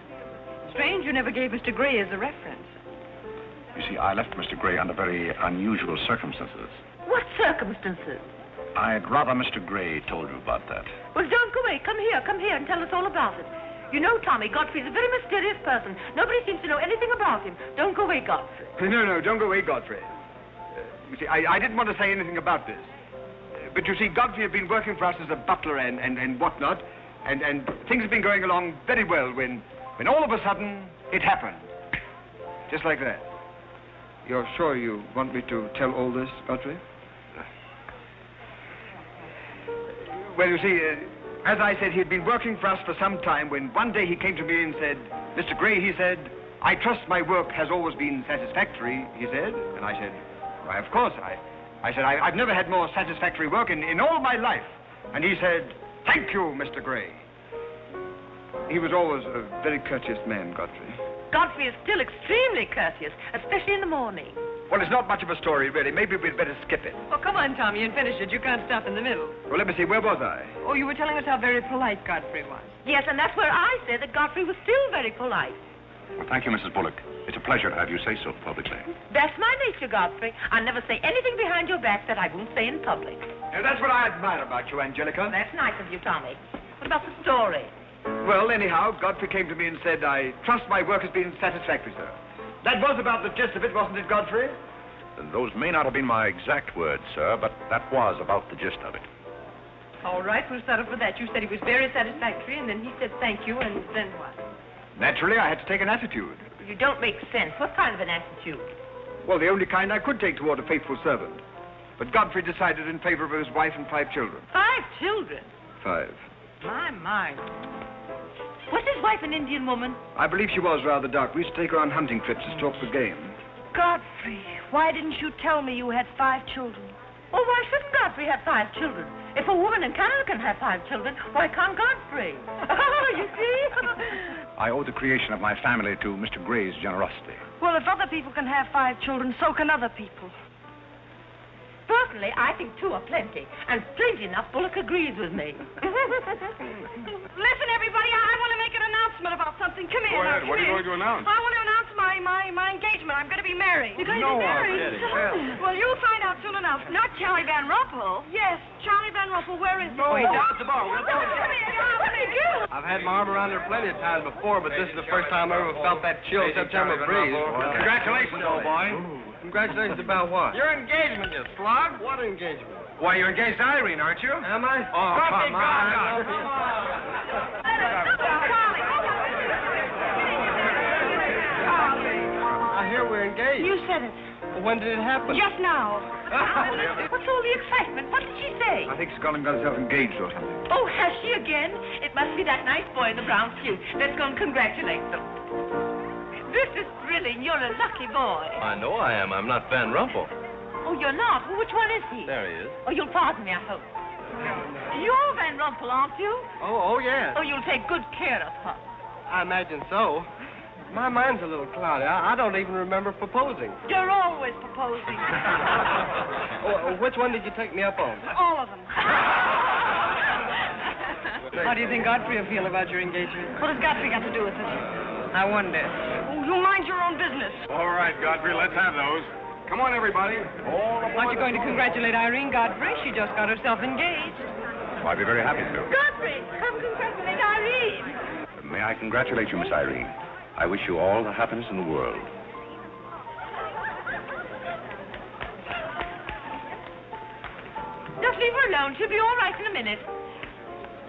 Strange you never gave Mr. Gray as a reference. You see, I left Mr. Gray under very unusual circumstances. What circumstances? I'd rather Mr. Gray told you about that. Well, don't go away. Come here and tell us all about it. You know, Tommy, Godfrey's a very mysterious person. Nobody seems to know anything about him. Don't go away, Godfrey. No, don't go away, Godfrey. You see, I didn't want to say anything about this. But you see, Godfrey had been working for us as a butler and whatnot, and things have been going along very well when all of a sudden it happened. Just like that. You're sure you want me to tell all this, Godfrey? Well, you see, as I said, he'd been working for us for some time when one day he came to me and said, Mr. Gray, he said, I trust my work has always been satisfactory, he said. And I said, why, of course. I said, I've never had more satisfactory work in all my life. And he said, thank you, Mr. Gray. He was always a very courteous man, Godfrey. Godfrey is still extremely courteous, especially in the morning. Well, it's not much of a story, really. Maybe we'd better skip it. Oh, come on, Tommy, and finish it. You can't stop in the middle. Well, let me see. Where was I? Oh, you were telling us how very polite Godfrey was. Yes, and that's where I said that Godfrey was still very polite. Well, thank you, Mrs. Bullock. It's a pleasure to have you say so publicly. That's my nature, Godfrey. I never say anything behind your back that I won't say in public. Now, that's what I admire about you, Angelica. That's nice of you, Tommy. What about the story? Well, anyhow, Godfrey came to me and said, I trust my work has been satisfactory, sir. That was about the gist of it, wasn't it, Godfrey? Those may not have been my exact words, sir, but that was about the gist of it. All right, we'll settle for that. You said he was very satisfactory, and then he said thank you, and then what? Naturally, I had to take an attitude. You don't make sense. What kind of an attitude? Well, the only kind I could take toward a faithful servant. But Godfrey decided in favor of his wife and 5 children. 5 children? 5. My. Was his wife an Indian woman? I believe she was rather dark. We used to take her on hunting trips to stalk the game. Godfrey, why didn't you tell me you had 5 children? Well, why shouldn't Godfrey have 5 children? If a woman in Canada can have 5 children, why can't Godfrey? You see? I owe the creation of my family to Mr. Gray's generosity. Well, if other people can have 5 children, so can other people. Personally, I think 2 are plenty. And plenty enough, Bullock agrees with me. Listen, everybody, I want to make an announcement about something. Come here. Go ahead. Now, What are you going to announce? I want to announce my engagement. I'm going to be married. You're going to be married? Well, you'll find out soon enough. Not Charlie Van Rumpel. Yes, Charlie Van Rumpel. Where is he? Oh, he's down at the bar. Come here. What did he do? I've had my arm around her plenty of times before, but this is the first time I ever felt that chill September breeze. Congratulations, old boy. Congratulations about what? Your engagement, you slug. What engagement? Why, you're engaged to Irene, aren't you? Am I? Oh, come on. I hear we're engaged. You said it. When did it happen? Just now. What's all the excitement? What did she say? I think she's gone and got herself engaged or something. Oh, has she again? It must be that nice boy in the brown suit. Let's go and congratulate them. This is thrilling. You're a lucky boy. I know I am. I'm not Van Rumpel. Oh, you're not? Well, which one is he? There he is. Oh, you'll pardon me, I hope. You're Van Rumpel, aren't you? Oh, yes. Oh, you'll take good care of her. I imagine so. My mind's a little cloudy. I don't even remember proposing. You're always proposing. Which one did you take me up on? All of them. How do you think Godfrey will feel about your engagement? What has Godfrey got to do with it? I wonder. Oh, you mind your own business. All right, Godfrey, let's have those. Come on, everybody. Aren't you going to congratulate Irene, Godfrey? She just got herself engaged. Well, I'd be very happy to. Godfrey, come congratulate Irene. May I congratulate you, Miss Irene. I wish you all the happiness in the world. Just leave her alone. She'll be all right in a minute.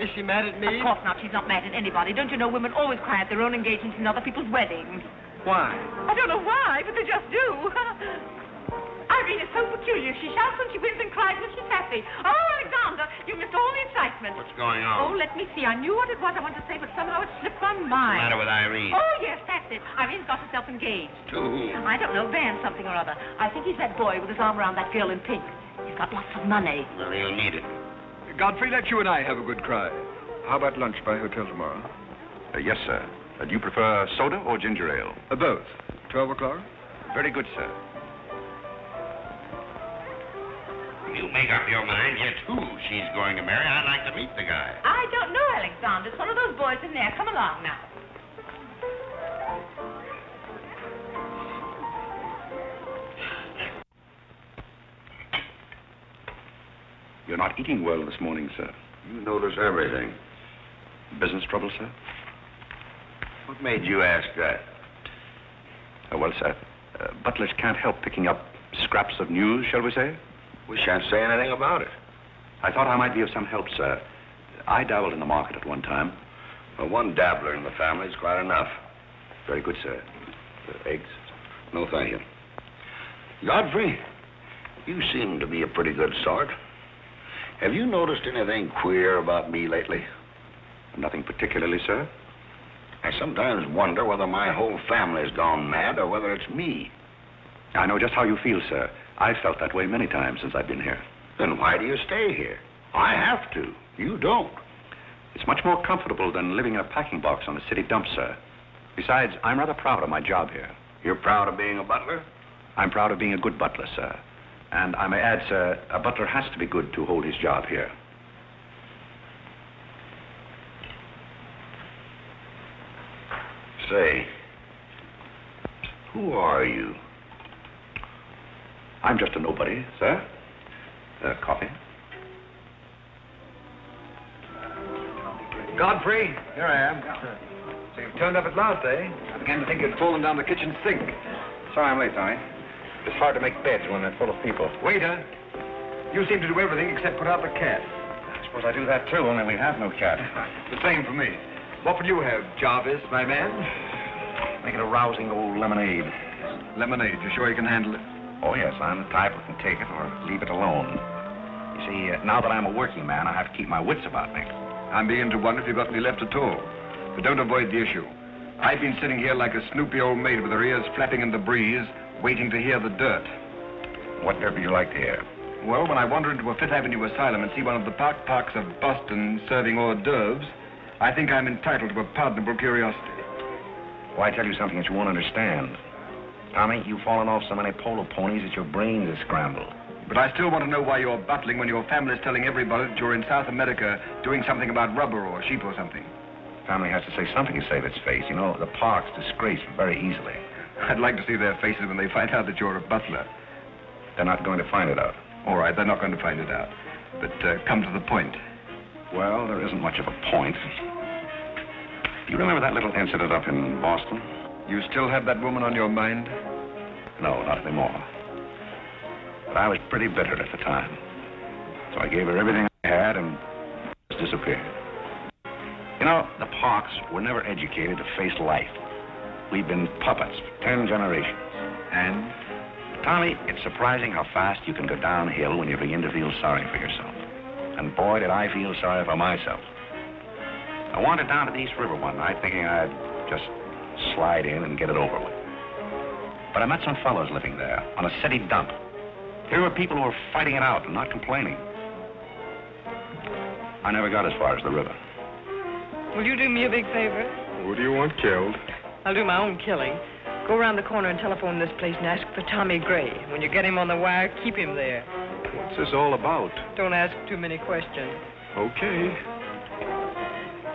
Is she mad at me? Of course not. She's not mad at anybody. Don't you know women always cry at their own engagements and other people's weddings? Why? I don't know why, but they just do. Irene is so peculiar. She shouts when she wins and cries when she's happy. Oh, Alexander, you missed all the excitement. What's going Oh, on? let me see. I knew what it was I wanted to say, but somehow it slipped my What's mind. the matter with Irene? Oh, yes, that's it. Irene's got herself engaged. To whom? I don't know, Van something or other. I think he's that boy with his arm around that girl in pink. He's got lots of money. Well, he'll need it. Godfrey, let you and I have a good cry. How about lunch by hotel tomorrow? Yes, sir. Do you prefer soda or ginger ale? Both. 12 o'clock? Very good, sir. You make up your mind yet who she's going to marry. I'd like to meet the guy. I don't know, Alexander. It's one of those boys in there. Come along now. You're not eating well this morning, sir. You notice everything. Business trouble, sir? What made you ask that? Well, sir, butlers can't help picking up scraps of news, shall we say? We shan't say anything about it. I thought I might be of some help, sir. I dabbled in the market at one time. Well, one dabbler in the family is quite enough. Very good, sir. Eggs? No, thank you. Godfrey, you seem to be a pretty good sort. Have you noticed anything queer about me lately? Nothing particularly, sir. I sometimes wonder whether my whole family's gone mad or whether it's me. I know just how you feel, sir. I've felt that way many times since I've been here. Then why do you stay here? I have to. You don't. It's much more comfortable than living in a packing box on the city dump, sir. Besides, I'm rather proud of my job here. You're proud of being a butler? I'm proud of being a good butler, sir. And I may add, sir, a butler has to be good to hold his job here. Say, who are you? I'm just a nobody, sir. Coffee? Godfrey, here I am. So you've turned up at last, eh? I began to think you'd fallen down the kitchen sink. Sorry I'm late, Tommy. It's hard to make beds when they're full of people. Waiter, you seem to do everything except put out the cat. I suppose I do that, too, only we have no cat. The same for me. What will you have, Jarvis, my man? Make it a rousing old lemonade. Lemonade, you sure you can handle it? Oh, yes, I'm the type who can take it or leave it alone. You see, now that I'm a working man, I have to keep my wits about me. I'm beginning to wonder if you've got any left at all. But don't avoid the issue. I've been sitting here like a snoopy old maid with her ears flapping in the breeze, waiting to hear the dirt. What dirt would you like to hear? Well, when I wander into a Fifth Avenue asylum and see one of the parks of Boston serving hors d'oeuvres, I think I'm entitled to a pardonable curiosity. Oh, I tell you something that you won't understand. Tommy, you've fallen off so many polo ponies that your brains are scrambled. But I still want to know why you're butling when your family's telling everybody that you're in South America doing something about rubber or sheep or something. Family has to say something to save its face. You know, the park's disgraced very easily. I'd like to see their faces when they find out that you're a butler. They're not going to find it out. All right, they're not going to find it out. But come to the point. Well, there isn't much of a point. You remember that little incident up in Boston? You still have that woman on your mind? No, not anymore. But I was pretty bitter at the time. So I gave her everything I had and just disappeared. You know, the Parks were never educated to face life. We've been puppets for 10 generations. And? Tommy, it's surprising how fast you can go downhill when you begin to feel sorry for yourself. And boy, did I feel sorry for myself. I wandered down to the East River one night thinking I'd just slide in and get it over with. But I met some fellows living there on a city dump. Here were people who were fighting it out and not complaining. I never got as far as the river. Will you do me a big favor? Who do you want killed? I'll do my own killing. Go around the corner and telephone this place and ask for Tommy Gray. When you get him on the wire, keep him there. What's this all about? Don't ask too many questions. Okay.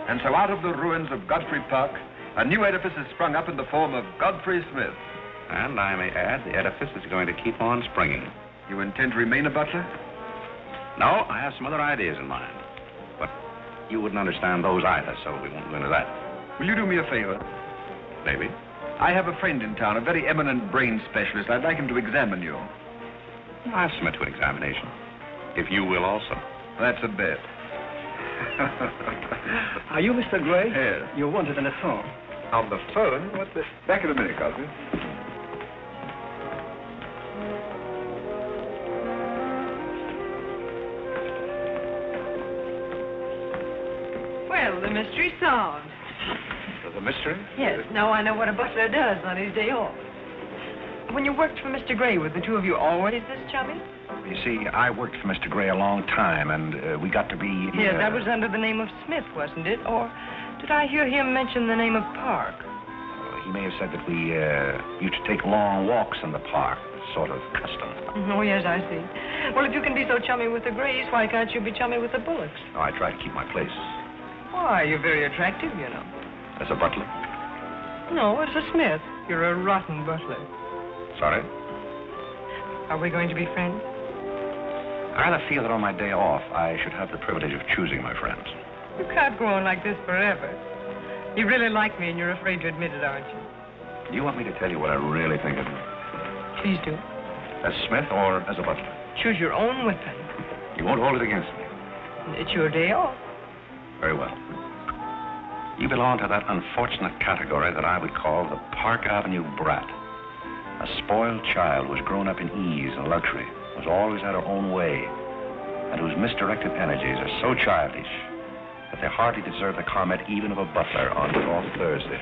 And so out of the ruins of Godfrey Park, a new edifice has sprung up in the form of Godfrey Smith. And I may add, the edifice is going to keep on springing. You intend to remain a butler? No, I have some other ideas in mind. But you wouldn't understand those either, so we won't go into that. Will you do me a favor? Maybe. I have a friend in town, a very eminent brain specialist. I'd like him to examine you. I'll submit to an examination. If you will also. That's a bet. Are you Mr. Gray? Yes. You're wanted on the phone. On the phone? What the... Back in a minute, Godfrey. Well, the mystery's solved. The mystery? Yes, now I know what a butler does on his day off. When you worked for Mr. Gray, were the two of you always this chummy? You see, I worked for Mr. Gray a long time, and we got to be... Yes, that was under the name of Smith, wasn't it? Or did I hear him mention the name of Park? He may have said that we used to take long walks in the park, sort of custom. Oh, yes, I see. Well, if you can be so chummy with the Grays, why can't you be chummy with the Bullocks? Oh, I try to keep my place. Why, you're very attractive, you know. As a butler? No, as a Smith. You're a rotten butler. Sorry? Are we going to be friends? I rather feel that on my day off, I should have the privilege of choosing my friends. You can't go on like this forever. You really like me and you're afraid to admit it, aren't you? Do you want me to tell you what I really think of you? Please do. As Smith or as a butler? Choose your own weapon. You won't hold it against me. It's your day off. Very well. You belong to that unfortunate category that I would call the Park Avenue brat. A spoiled child who's grown up in ease and luxury, who's always had her own way, and whose misdirected energies are so childish that they hardly deserve the comment even of a butler on off Thursday.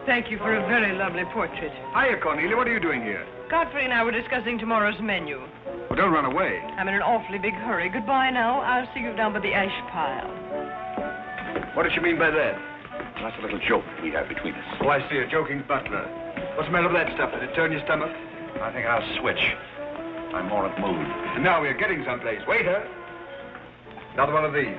Thank you for a very lovely portrait. Hiya, Cornelia. What are you doing here? Godfrey and I were discussing tomorrow's menu. Well, don't run away. I'm in an awfully big hurry. Goodbye now. I'll see you down by the ash pile. What does she mean by that? That's a little joke we have between us. Oh, I see. A joking butler. What's the matter with that stuff? Did it turn your stomach? I think I'll switch. I'm more at mood. And now we're getting someplace. Waiter. Another one of these.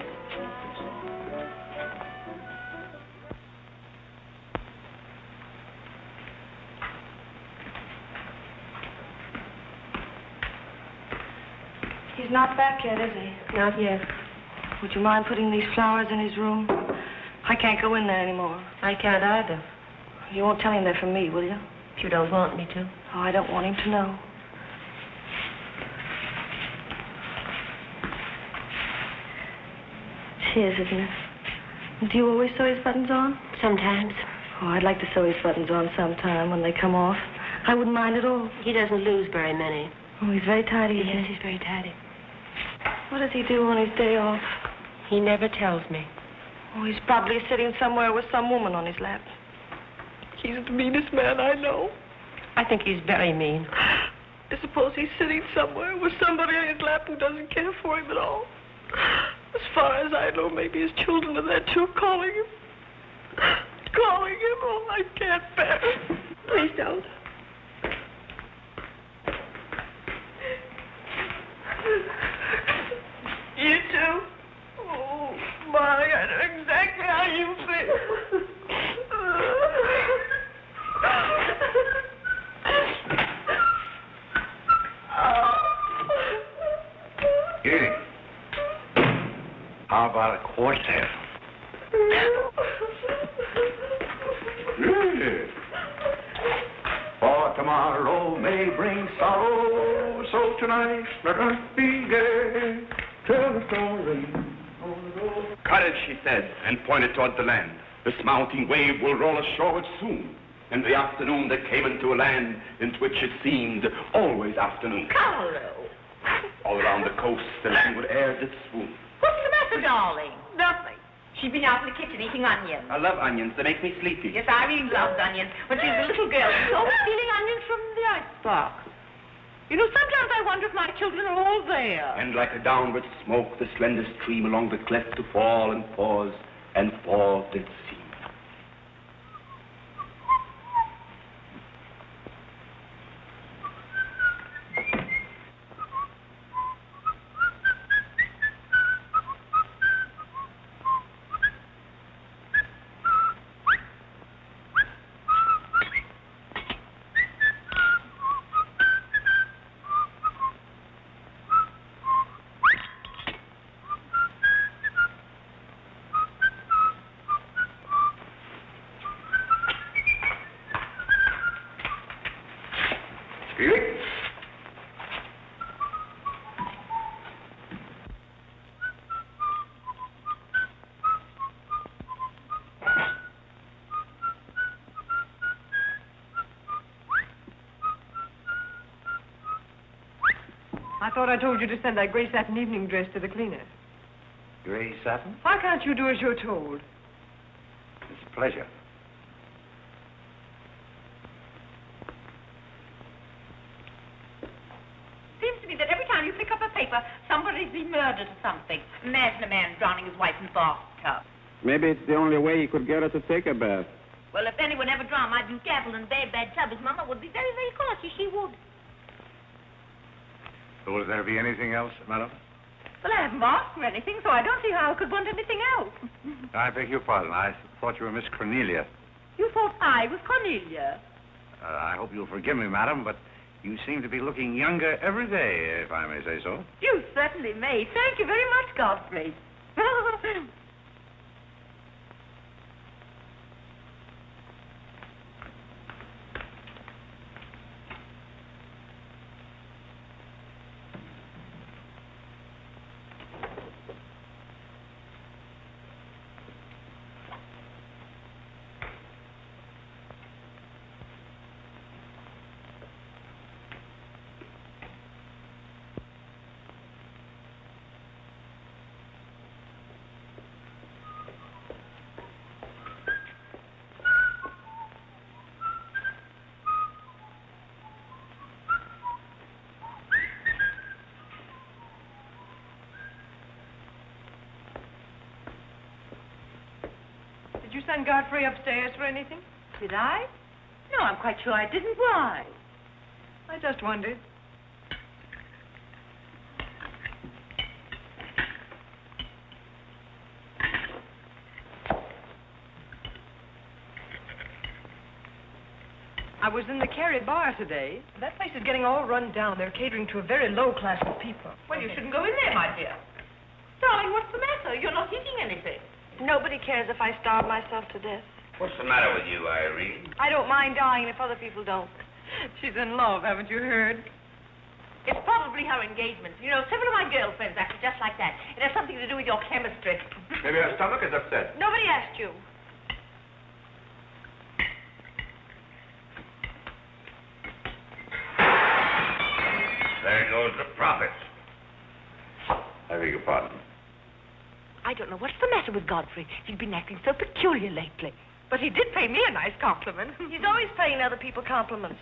He's not back yet, is he? Not yet. Would you mind putting these flowers in his room? I can't go in there anymore. I can't either. You won't tell him they're from me, will you? If you don't want me to. Oh, I don't want him to know. It's his, isn't it? Do you always sew his buttons on? Sometimes. Oh, I'd like to sew his buttons on sometime when they come off. I wouldn't mind at all. He doesn't lose very many. Oh, he's very tidy. Yes, he's very tidy. What does he do on his day off? He never tells me. Oh, he's probably sitting somewhere with some woman on his lap. He's the meanest man I know. I think he's very mean. I suppose he's sitting somewhere with somebody on his lap who doesn't care for him at all. As far as I know, maybe his children are there too, calling him. Calling him. Oh, I can't bear it. Please don't. You too? Oh, Molly, I know exactly how you feel. Kitty, how about a quartet? For tomorrow may bring sorrow, so tonight let us be gay. Tell the story. Courage, she said, and pointed toward the land. This mounting wave will roll us shoreward soon. In the afternoon they came into a land into which it seemed always afternoon. Carlo. All around the coast the languid air did swoon. What's the matter, darling? Nothing. She's been out in the kitchen eating onions. I love onions. They make me sleepy. Yes, Irene loved onions. When she was a little girl, she was always stealing onions from the icebox. You know, sometimes I wonder if my children are all there. And like a downward smoke, the slender stream along the cleft to fall and pause, and fall did seem. I thought I told you to send that gray satin evening dress to the cleaner. Gray satin? Why can't you do as you're told? It's a pleasure. Seems to me that every time you pick up a paper, somebody's been murdered or something. Imagine a man drowning his wife in the bathtub. Maybe it's the only way he could get her to take a bath. Well, if anyone ever drowned my Duke Apple in a very bad tub, his mama would be very, very cautious. She would. Will there be anything else, madam? Well, I haven't asked for anything, so I don't see how I could want anything else. I beg your pardon. I thought you were Miss Cornelia. You thought I was Cornelia? I hope you'll forgive me, madam, but you seem to be looking younger every day, if I may say so. You certainly may. Thank you very much, Godfrey. Did you send Godfrey upstairs for anything? Did I? No, I'm quite sure I didn't. Why? I just wondered. I was in the Kerry bar today. That place is getting all run down. They're catering to a very low class of people. Well, you shouldn't go in there, my dear. Darling, what's the matter? You're not eating anything. Nobody cares if I starve myself to death. What's the matter with you, Irene? I don't mind dying if other people don't. She's in love, haven't you heard? It's probably her engagement. You know, several of my girlfriends acted just like that. It has something to do with your chemistry. Maybe her stomach is upset. Nobody asked you. There goes the profits. I beg your pardon. I don't know what's the matter with Godfrey. He's been acting so peculiar lately. But he did pay me a nice compliment. He's always paying other people compliments.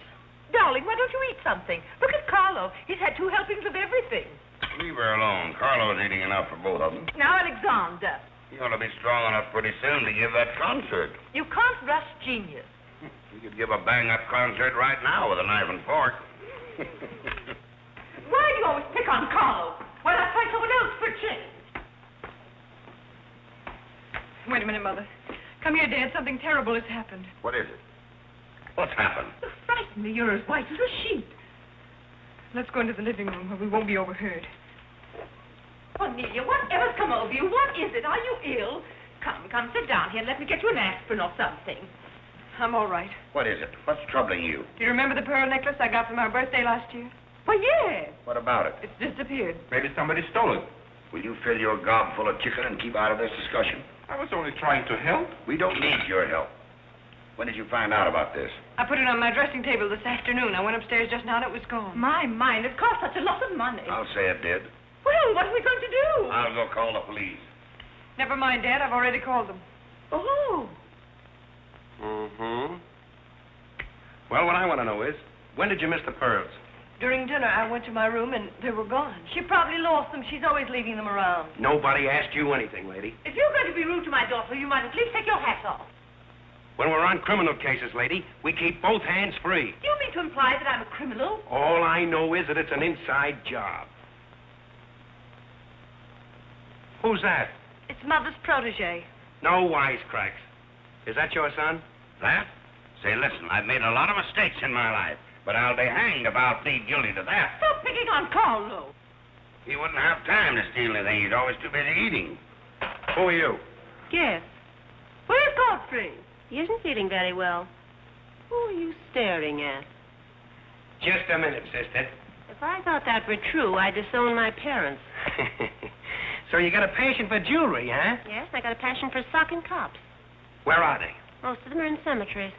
Darling, why don't you eat something? Look at Carlo. He's had 2 helpings of everything. Leave her alone. Carlo's eating enough for both of them. Now, Alexander. You ought to be strong enough pretty soon to give that concert. You can't rush genius. You could give a bang-up concert right now with a knife and fork. Why do you always pick on Carlo? Why not try someone else for a change? Wait a minute, Mother. Come here, Dad. Something terrible has happened. What is it? What's happened? You frighten me. You're as white as a sheet. Let's go into the living room where we won't be overheard. Cornelia, whatever's come over you? What is it? Are you ill? Come, sit down here and let me get you an aspirin or something. I'm all right. What is it? What's troubling you? Do you remember the pearl necklace I got for my birthday last year? Why, yes. What about it? It's disappeared. Maybe somebody stole it. Will you fill your gob full of chicken and keep out of this discussion? I was only trying to help. We don't need your help. When did you find out about this? I put it on my dressing table this afternoon. I went upstairs just now and it was gone. My mind, it cost such a lot of money. I'll say it did. Well, what are we going to do? I'll go call the police. Never mind, Dad. I've already called them. Oh. Mm-hmm. Well, what I want to know is, when did you miss the pearls? During dinner, I went to my room and they were gone. She probably lost them. She's always leaving them around. Nobody asked you anything, lady. If you're going to be rude to my daughter, you might at least take your hat off. When we're on criminal cases, lady, we keep both hands free. Do you mean to imply that I'm a criminal? All I know is that it's an inside job. Who's that? It's Mother's protege. No wisecracks. Is that your son? That? Say, listen, I've made a lot of mistakes in my life, but I'll be hanged if I'll plead guilty to that. Stop picking on Carlo. He wouldn't have time to steal anything. He's always too busy eating. Who are you? Yes. Where's Godfrey? He isn't feeling very well. Who are you staring at? Just a minute, sister. If I thought that were true, I'd disown my parents. So you got a passion for jewelry, huh? Yes, I got a passion for socking cops. Where are they? Most of them are in cemeteries.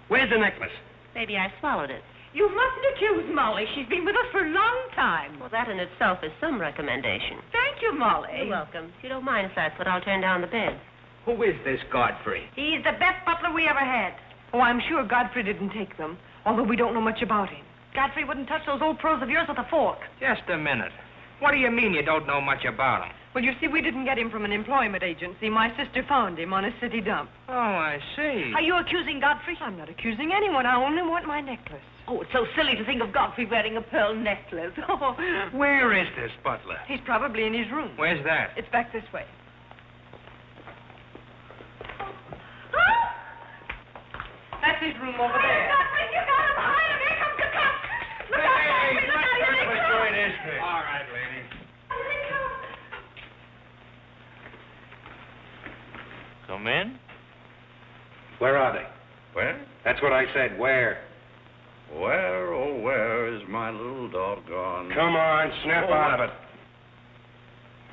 Where's the necklace? Maybe I swallowed it. You mustn't accuse Molly. She's been with us for a long time. Well, that in itself is some recommendation. Thank you, Molly. You're welcome. If you don't mind if that's what I'll turn down the bed. Who is this Godfrey? He's the best butler we ever had. Oh, I'm sure Godfrey didn't take them, although we don't know much about him. Godfrey wouldn't touch those old pearls of yours with a fork. Just a minute. What do you mean you don't know much about him? Well, you see, we didn't get him from an employment agency. My sister found him on a city dump. Oh, I see. Are you accusing Godfrey? I'm not accusing anyone. I only want my necklace. Oh, it's so silly to think of Godfrey wearing a pearl necklace. Oh. Where is this butler? He's probably in his room. Where's that? It's back this way. That's his room over there. Godfrey, you got him behind him. Here comes the cops. Look out, Godfrey. Look out. Here they come. All right, lady. Come in. Where are they? Where? That's what I said. Where? Where, oh, where is my little doggone... Come on, snap out of it.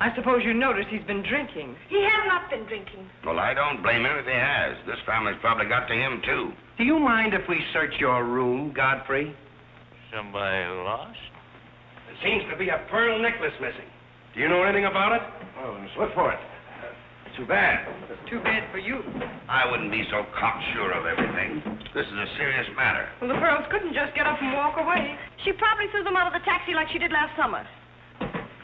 I suppose you noticed he's been drinking. He has not been drinking. Well, I don't blame him if he has. This family's probably got to him, too. Do you mind if we search your room, Godfrey? Somebody lost? There seems to be a pearl necklace missing. Do you know anything about it? Oh, let's look for it. Too bad. Too bad for you. I wouldn't be so cocksure of everything. This is a serious matter. Well, the pearls couldn't just get up and walk away. She probably threw them out of the taxi like she did last summer.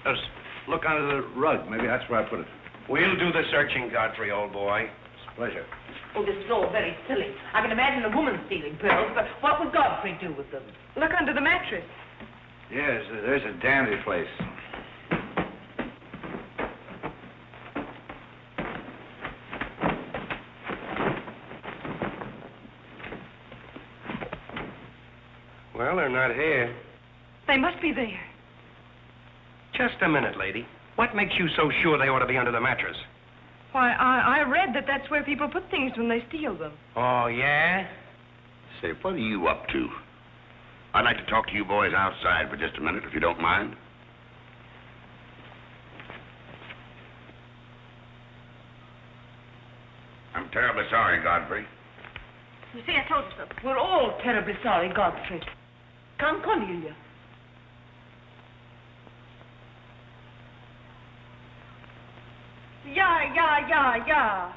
Let's look under the rug. Maybe that's where I put it. We'll do the searching, Godfrey, old boy. It's a pleasure. Oh, this is all very silly. I can imagine a woman stealing pearls, but what would Godfrey do with them? Look under the mattress. Yes, there's a dandy place. Well, they're not here. They must be there. Just a minute, lady. What makes you so sure they ought to be under the mattress? Why, I read that that's where people put things when they steal them. Oh, yeah? Say, what are you up to? I'd like to talk to you boys outside for just a minute, if you don't mind. I'm terribly sorry, Godfrey. You see, I told you so. We're all terribly sorry, Godfrey. Come, Cornelia. Yeah.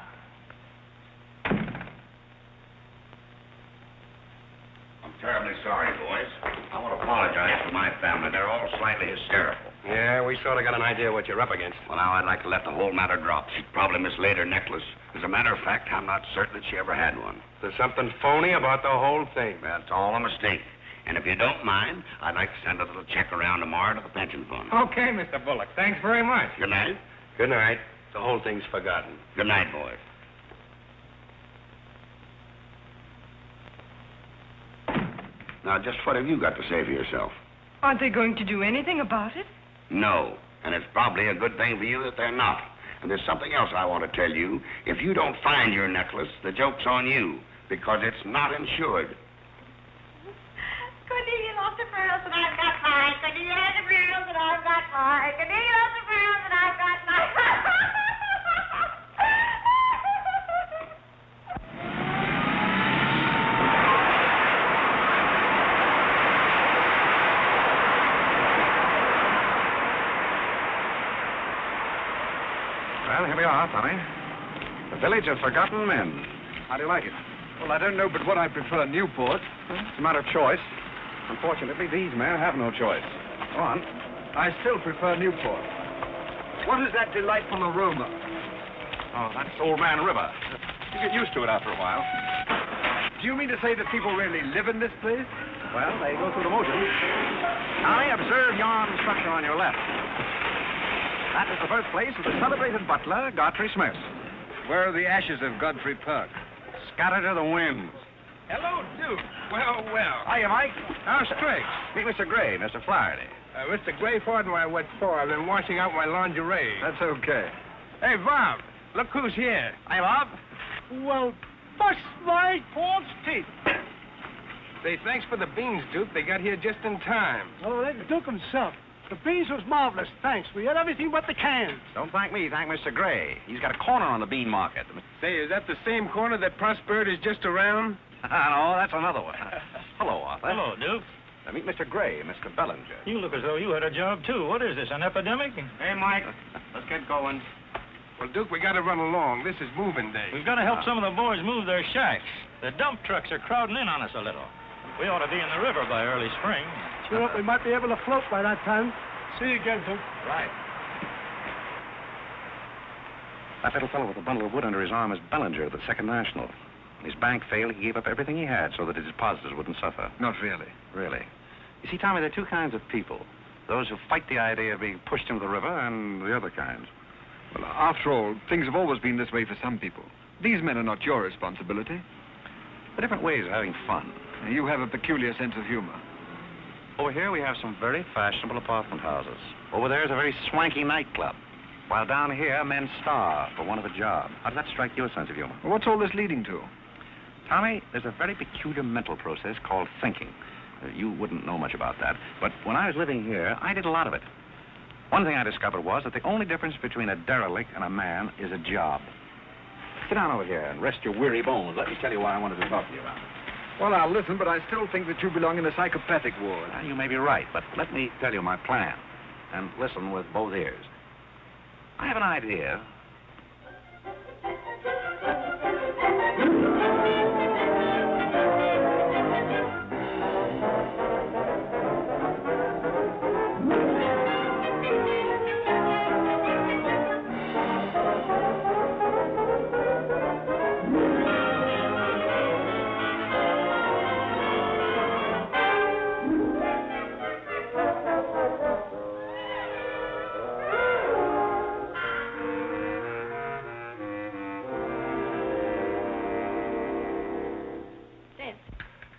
I'm terribly sorry, boys. I want to apologize to my family. They're all slightly hysterical. Yeah, we sort of got an idea what you're up against. Well, now I'd like to let the whole matter drop. She probably mislaid her necklace. As a matter of fact, I'm not certain that she ever had one. There's something phony about the whole thing. That's all a mistake. And if you don't mind, I'd like to send a little check around tomorrow to the pension fund. Okay, Mr. Bullock. Thanks very much. Good night. Good night. The whole thing's forgotten. Good night, boys. Now, just what have you got to say for yourself? Aren't they going to do anything about it? No. And it's probably a good thing for you that they're not. And there's something else I want to tell you. If you don't find your necklace, the joke's on you, because it's not insured. Cornelia lost her pearls and I've got mine. Cornelia has her pearls and I've got mine. Cornelia lost her pearls and I've got mine. Well, here we are, Tommy. The Village of Forgotten Men. How do you like it? Well, I don't know but what I prefer Newport. It's a matter of choice. Unfortunately, these men have no choice. Go on. I still prefer Newport. What is that delightful aroma? Oh, that's Old Man River. You get used to it after a while. Do you mean to say that people really live in this place? Well, they go through the motions. Tommy, observe yon structure on your left. That is the birthplace of the celebrated butler, Godfrey Smith. Where are the ashes of Godfrey Park? Scattered to the winds. Hello, Duke. Well, well. Hiya, Mike. How's tricks? Meet Mr. Gray, Mr. Flaherty. Mr. Gray, pardon my wet floor. I've been washing out my lingerie. That's okay. Hey, Bob, look who's here. Hiya, Bob. Well, bust my false teeth. Say, thanks for the beans, Duke. They got here just in time. Oh, that's Duke himself. The beans was marvelous, thanks. We had everything but the cans. Don't thank me, thank Mr. Gray. He's got a corner on the bean market. Say, is that the same corner that Prosperity's just around? No, that's another one. Hello, Arthur. Hello, Duke. Meet Mr. Gray, Mr. Bellinger. You look as though you had a job, too. What is this, an epidemic? Hey, Mike, let's get going. Well, Duke, we got to run along. This is moving day. We've got to help some of the boys move their shacks. The dump trucks are crowding in on us a little. We ought to be in the river by early spring. Sure up, we might be able to float by that time. See you again, Duke. Right. That little fellow with a bundle of wood under his arm is Bellinger of the Second National. When his bank failed, he gave up everything he had so that his depositors wouldn't suffer. Not really. Really. You see, Tommy, there are two kinds of people. Those who fight the idea of being pushed into the river and the other kinds. Well, after all, things have always been this way for some people. These men are not your responsibility. The different ways of having fun. You have a peculiar sense of humor. Over here, we have some very fashionable apartment houses. Over there is a very swanky nightclub. While down here, men starve for want of a job. How does that strike your sense of humor? Well, what's all this leading to? Tommy, there's a very peculiar mental process called thinking. You wouldn't know much about that. But when I was living here, I did a lot of it. One thing I discovered was that the only difference between a derelict and a man is a job. Sit down over here and rest your weary bones. Let me tell you why I wanted to talk to you about it. Well, I'll listen, but I still think that you belong in the psychopathic ward. You may be right, but let me tell you my plan. And listen with both ears. I have an idea.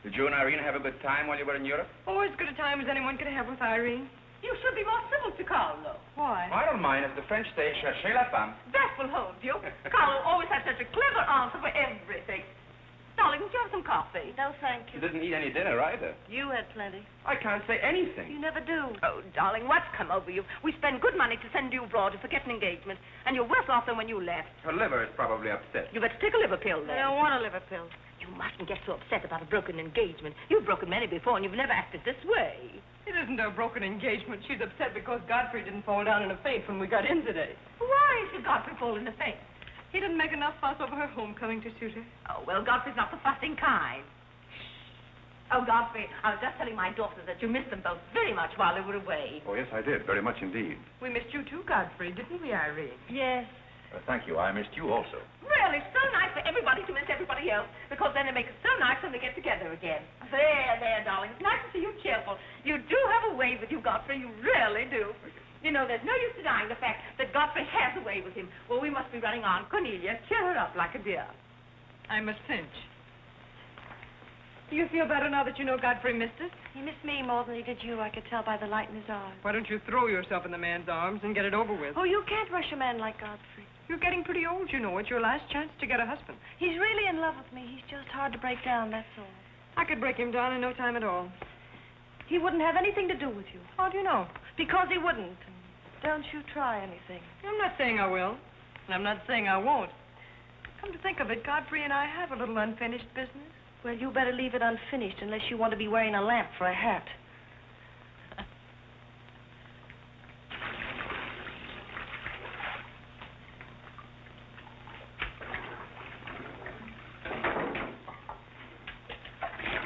Did you and Irene have a good time while you were in Europe? Oh, as good a time as anyone could have with Irene. You should be more civil to Carlo. Why? I don't mind if the French say cherchez la femme. That will hold you. Carlo always had such a clever answer for everything. Darling, would you have some coffee? No, thank You you. didn't eat any dinner either. You had plenty. I can't say anything. You never do. Oh, darling, what's come over you? We spend good money to send you abroad to forget an engagement, and you're worse off than when you left. Her liver is probably upset. You better take a liver pill then. I don't want a liver pill. You mustn't get so upset about a broken engagement. You've broken many before, and you've never acted this way. It isn't a broken engagement. She's upset because Godfrey didn't fall down in a faint when we got in today. Why should Godfrey fall in a faint? He didn't make enough fuss over her homecoming to suit her. Oh, well, Godfrey's not the fussing kind. Oh, Godfrey, I was just telling my daughter that you missed them both very much while they were away. Oh, yes, I did. Very much indeed. We missed you too, Godfrey, didn't we, Irene? Yes. Thank you. I missed you also. Really, so nice for everybody to miss everybody else, because then it makes it so nice when they get together again. There, darling. It's nice to see you cheerful. You do have a way with you, Godfrey. You really do. You know, there's no use denying the fact that Godfrey has a way with him. Well, we must be running on. Cornelia, cheer her up like a dear. I'm a cinch. Do you feel better now that you know Godfrey missed us? He missed me more than he did you. I could tell by the light in his eyes. Why don't you throw yourself in the man's arms and get it over with? Oh, you can't rush a man like Godfrey. You're getting pretty old, you know. It's your last chance to get a husband. He's really in love with me. He's just hard to break down, that's all. I could break him down in no time at all. He wouldn't have anything to do with you. How do you know? Because he wouldn't. Don't you try anything. I'm not saying I will, and I'm not saying I won't. Come to think of it, Godfrey and I have a little unfinished business. Well, you better leave it unfinished unless you want to be wearing a lamp for a hat.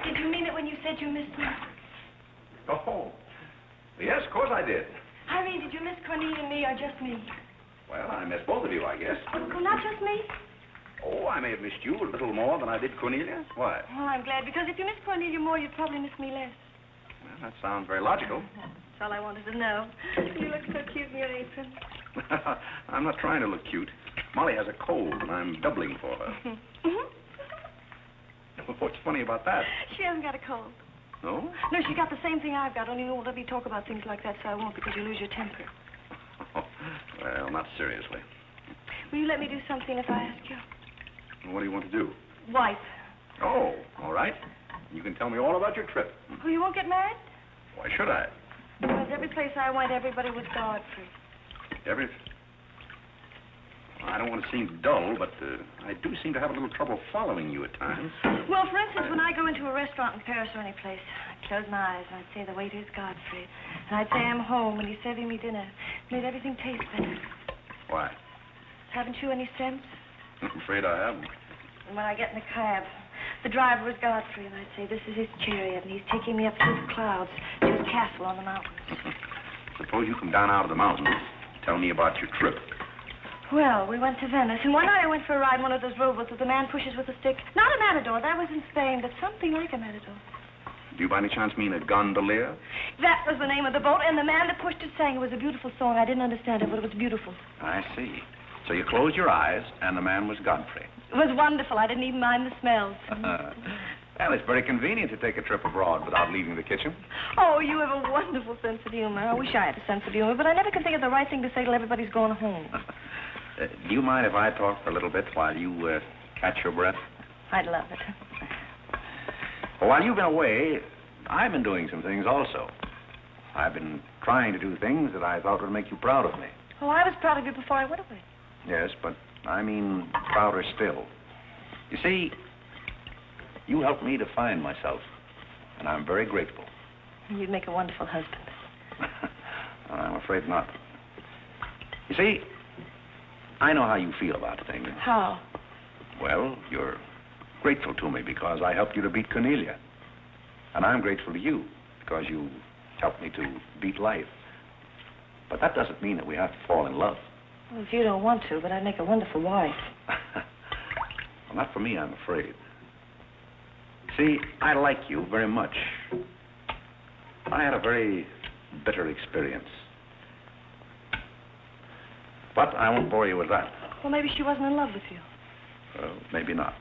Did you mean it when you said you missed me? Oh, yes, of course I did. Irene, did you miss Cornelia and me or just me? Well, I missed both of you, I guess. Oh, not just me? Oh, I may have missed you a little more than I did Cornelia. Why? Well, I'm glad, because if you miss Cornelia more, you'd probably miss me less. Well, that sounds very logical. That's all I wanted to know. You look so cute in your apron. I'm not trying to look cute. Molly has a cold, and I'm doubling for her. What's funny about that? She hasn't got a cold. No? No, she's got the same thing I've got, only you won't let me talk about things like that, so I won't, because you lose your temper. Well, not seriously. Will you let me do something if I ask you? What do you want to do? Wife. Oh, all right. You can tell me all about your trip. Oh, you won't get married? Why should I? Because every place I went, everybody was Godfrey. I don't want to seem dull, but I do seem to have a little trouble following you at times. Well, for instance, when I go into a restaurant in Paris or any place, I'd close my eyes and I'd say the waiter's Godfrey. And I'd say I'm home and he's serving me dinner. It made everything taste better. Why? Haven't you any sense? I'm afraid I haven't. And when I get in the cab, the driver was Godfrey, and I'd say, this is his chariot, and he's taking me up through the clouds to his castle on the mountains. Suppose you come down out of the mountains. Tell me about your trip. Well, we went to Venice, and one night I went for a ride in one of those rowboats that the man pushes with a stick. Not a matador, that was in Spain, but something like a matador. Do you by any chance mean a gondolier? That was the name of the boat, and the man that pushed it sang. It was a beautiful song. I didn't understand it, but it was beautiful. I see. So you closed your eyes, and the man was Godfrey. It was wonderful. I didn't even mind the smells. Well, it's very convenient to take a trip abroad without leaving the kitchen. Oh, you have a wonderful sense of humor. I wish I had a sense of humor, but I never can think of the right thing to say till everybody's going home. Do you mind if I talk for a little bit while you catch your breath? I'd love it. Well, while you've been away, I've been doing some things also. I've been trying to do things that I thought would make you proud of me. Oh, I was proud of you before I went away. Yes, but I mean prouder still. You see, you helped me to find myself, and I'm very grateful. You'd make a wonderful husband. I'm afraid not. You see, I know how you feel about things. How? Well, you're grateful to me because I helped you to beat Cornelia. And I'm grateful to you because you helped me to beat life. But that doesn't mean that we have to fall in love. Well, if you don't want to, but I'd make a wonderful wife. Well, not for me, I'm afraid. See, I like you very much. I had a very bitter experience. But I won't bore you with that. Well, maybe she wasn't in love with you. Well, maybe not.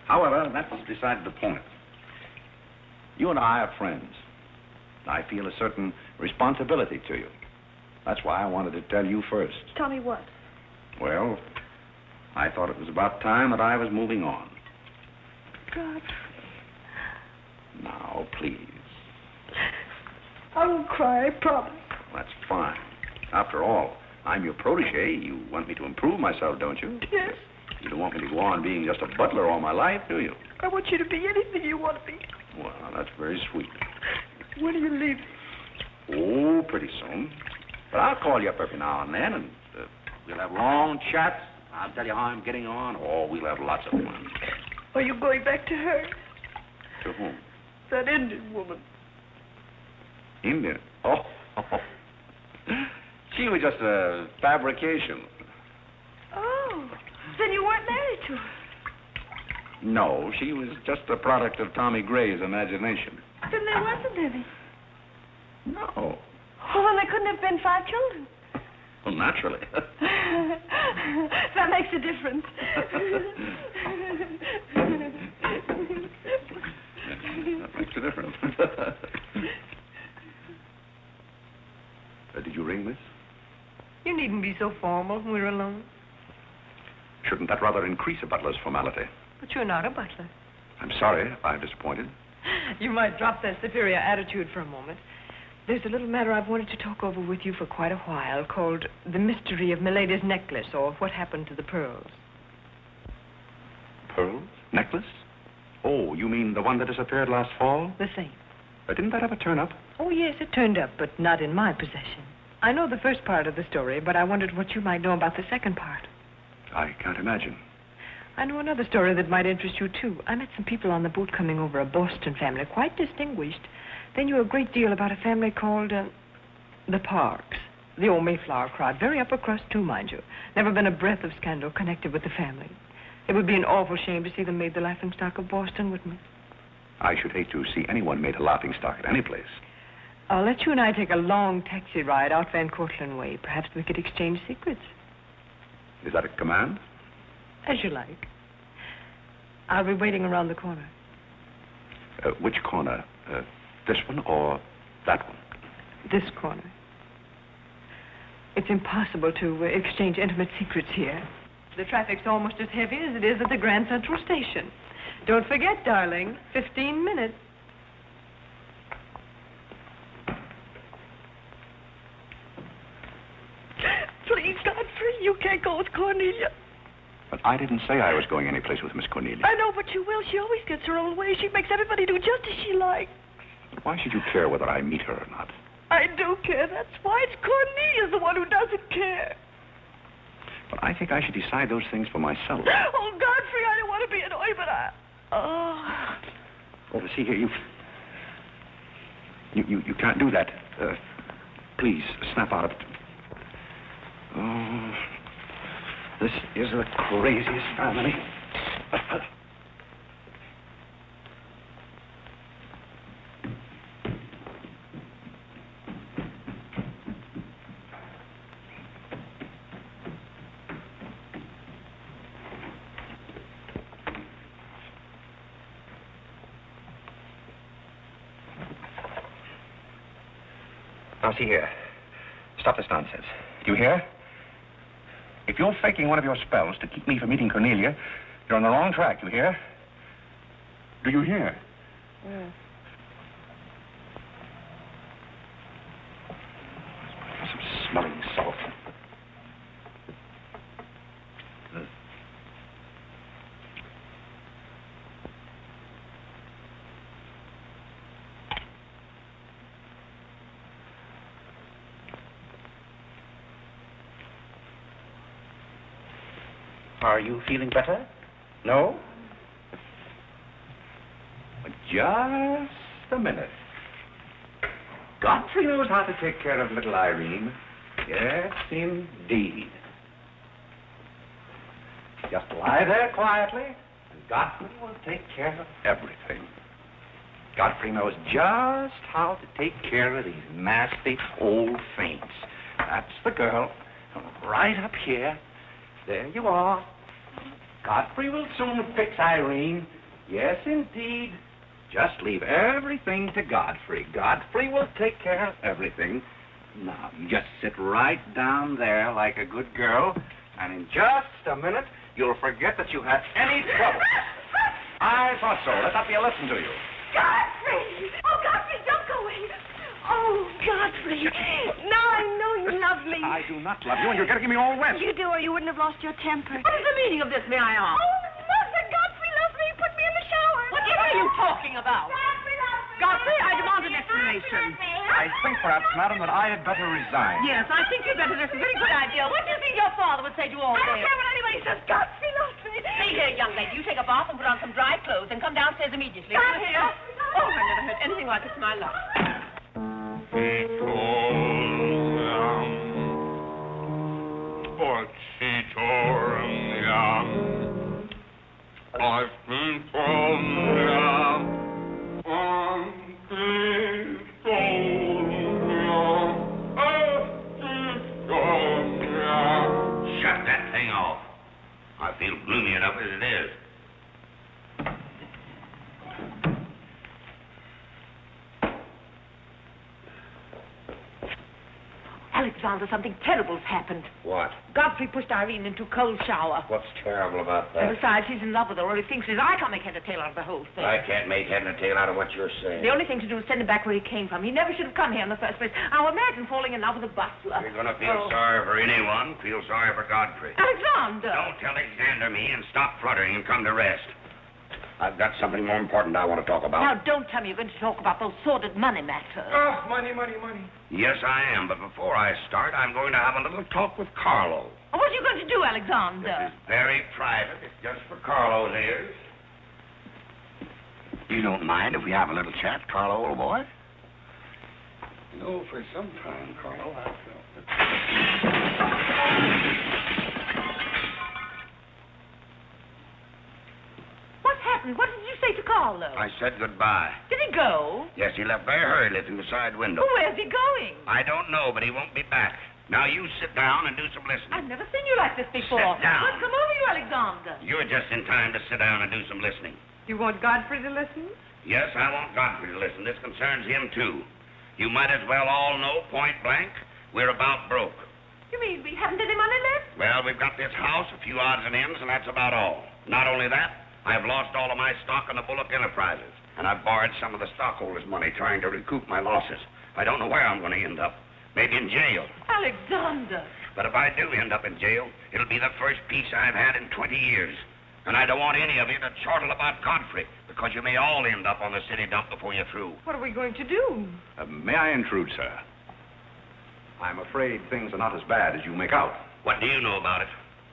However, that's beside the point. You and I are friends. I feel a certain responsibility to you. That's why I wanted to tell you first. Tell me what? Well, I thought it was about time that I was moving on. God. Now, please. I won't cry, I promise. That's fine. After all, I'm your protege. You want me to improve myself, don't you? Yes. You don't want me to go on being just a butler all my life, do you? I want you to be anything you want to be. Well, that's very sweet. When are you leaving? Oh, pretty soon. But I'll call you up every now and then, and we'll have long chats. I'll tell you how I'm getting on. Oh, we'll have lots of fun. Are you going back to her? To whom? That Indian woman. Indian? Oh. She was just a fabrication. Oh, then you weren't married to her. No, she was just a product of Tommy Gray's imagination. Then there wasn't any. No. Oh, well, there couldn't have been 5 children. Well, naturally. That makes a difference. That makes a difference. Did you ring, miss? You needn't be so formal when we're alone. Shouldn't that rather increase a butler's formality? But you're not a butler. I'm sorry if I'm disappointed. You might drop that superior attitude for a moment. There's a little matter I've wanted to talk over with you for quite a while, called the mystery of Milady's necklace, or what happened to the pearls. Pearls? Necklace? Oh, you mean the one that disappeared last fall? The same. Didn't that ever turn up? Oh, yes, it turned up, but not in my possession. I know the first part of the story, but I wondered what you might know about the second part. I can't imagine. I know another story that might interest you, too. I met some people on the boat coming over, a Boston family, quite distinguished. They knew a great deal about a family called, the Parks. The old Mayflower crowd. Very upper crust, too, mind you. Never been a breath of scandal connected with the family. It would be an awful shame to see them made the laughingstock of Boston, wouldn't it? I should hate to see anyone made a laughingstock at any place. I'll let you and I take a long taxi ride out Van Cortlandt way. Perhaps we could exchange secrets. Is that a command? As you like. I'll be waiting around the corner. Which corner? This one or that one? This corner. It's impossible to exchange intimate secrets here. The traffic's almost as heavy as it is at the Grand Central Station. Don't forget, darling, 15 minutes. Please, Godfrey, you can't go with Cornelia. But I didn't say I was going anyplace with Miss Cornelia. I know, but you will. She always gets her own way. She makes everybody do just as she likes. But why should you care whether I meet her or not? I do care. That's why it's Cornelia's the one who doesn't care. But I think I should decide those things for myself. Oh, Godfrey, I don't want to be annoyed, but I... Oh, see here, you can't do that. Please, snap out of it. Oh, this is the craziest family. Now, see here. Stop this nonsense. Do you hear? If you're faking one of your spells to keep me from meeting Cornelia, you're on the wrong track, you hear? Do you hear? Yeah. Some smelling salt. Are you feeling better? No? Just a minute. Godfrey knows how to take care of little Irene. Yes, indeed. Just lie there quietly, and Godfrey will take care of everything. Godfrey knows just how to take care of these nasty old faints. That's the girl. Right up here. There you are. Godfrey will soon fix Irene. Yes, indeed. Just leave everything to Godfrey. Godfrey will take care of everything. Now, you just sit right down there like a good girl, and in just a minute, you'll forget that you had any trouble. I thought so. Let that be a lesson to you. Godfrey! Oh, Godfrey, don't go away. Oh, Godfrey. Now I know you love me. I do not love you, and you're getting me all wet. You do, or you wouldn't have lost your temper. What is the meaning of this, may I ask? Oh, Mother, Godfrey loves me. He put me in the shower. What are you talking about? Godfrey loves me. Godfrey, I demand an explanation. I think, perhaps, madam, that I had better resign. Yes, I think you'd better. That's a very good idea. What do you think your father would say to all I this? don't care what anybody says. Godfrey loves me. See here, young lady, you take a bath and put on some dry clothes and come downstairs immediately. Godfrey You hear? loves me. Oh, I never heard anything like it in my life. Shut that thing off. I feel gloomy enough as it is. Alexander, something terrible's happened. What? Godfrey pushed Irene into a cold shower. What's terrible about And that? besides, he's in love with her, or he thinks it is. I can't make head or tail out of the whole thing. I can't make head and tail out of what you're saying. The only thing to do is send him back where he came from. He never should have come here in the first place. Now imagine falling in love with a butler. You're going to feel sorry for anyone. Feel sorry for Godfrey. Alexander! Don't Alexander me and stop fluttering and come to rest. I've got something more important I want to talk about. Now, don't tell me you're going to talk about those sordid money matters. Oh, money, money, money. Yes, I am, but before I start, I'm going to have a little talk with Carlo. What are you going to do, Alexander? This is very private. It's just for Carlo's ears. You don't mind if we have a little chat, Carlo, old boy? You know, for some time, Carlo, I felt that... What happened? What did you say to Carlo? I said goodbye. Did he go? Yes, he left very hurriedly through the side window. Well, where's he going? I don't know, but he won't be back. Now, you sit down and do some listening. I've never seen you like this before. Sit down. What's come over you, Alexander? You're just in time to sit down and do some listening. You want Godfrey to listen? Yes, I want Godfrey to listen. This concerns him, too. You might as well all know, point blank, we're about broke. You mean we haven't any money left? Well, we've got this house, a few odds and ends, and that's about all. Not only that, I've lost all of my stock in the Bullock Enterprises, and I've borrowed some of the stockholders' money trying to recoup my losses. I don't know where I'm going to end up. Maybe in jail. Alexander. But if I do end up in jail, it'll be the first peace I've had in 20 years. And I don't want any of you to chortle about Godfrey, because you may all end up on the city dump before you're through. What are we going to do? May I intrude, sir? I'm afraid things are not as bad as you make out. What do you know about it?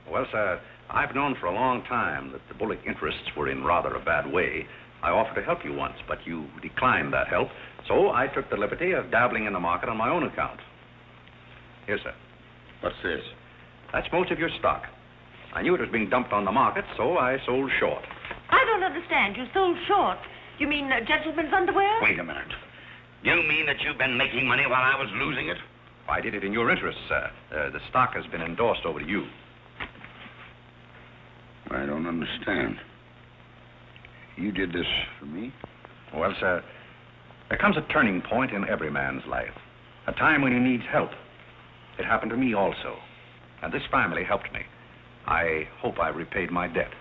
Well, sir, I've known for a long time that the Bullock interests were in rather a bad way. I offered to help you once, but you declined that help, so I took the liberty of dabbling in the market on my own account. Here, sir. What's this? That's most of your stock. I knew it was being dumped on the market, so I sold short. I don't understand. You sold short. You mean gentlemen's underwear? Wait a minute. You mean that you've been making money while I was losing it? I did it in your interest, sir. The stock has been endorsed over to you. I don't understand. You did this for me? Well, sir, there comes a turning point in every man's life. A time when he needs help. It happened to me also. And this family helped me. I hope I repaid my debt.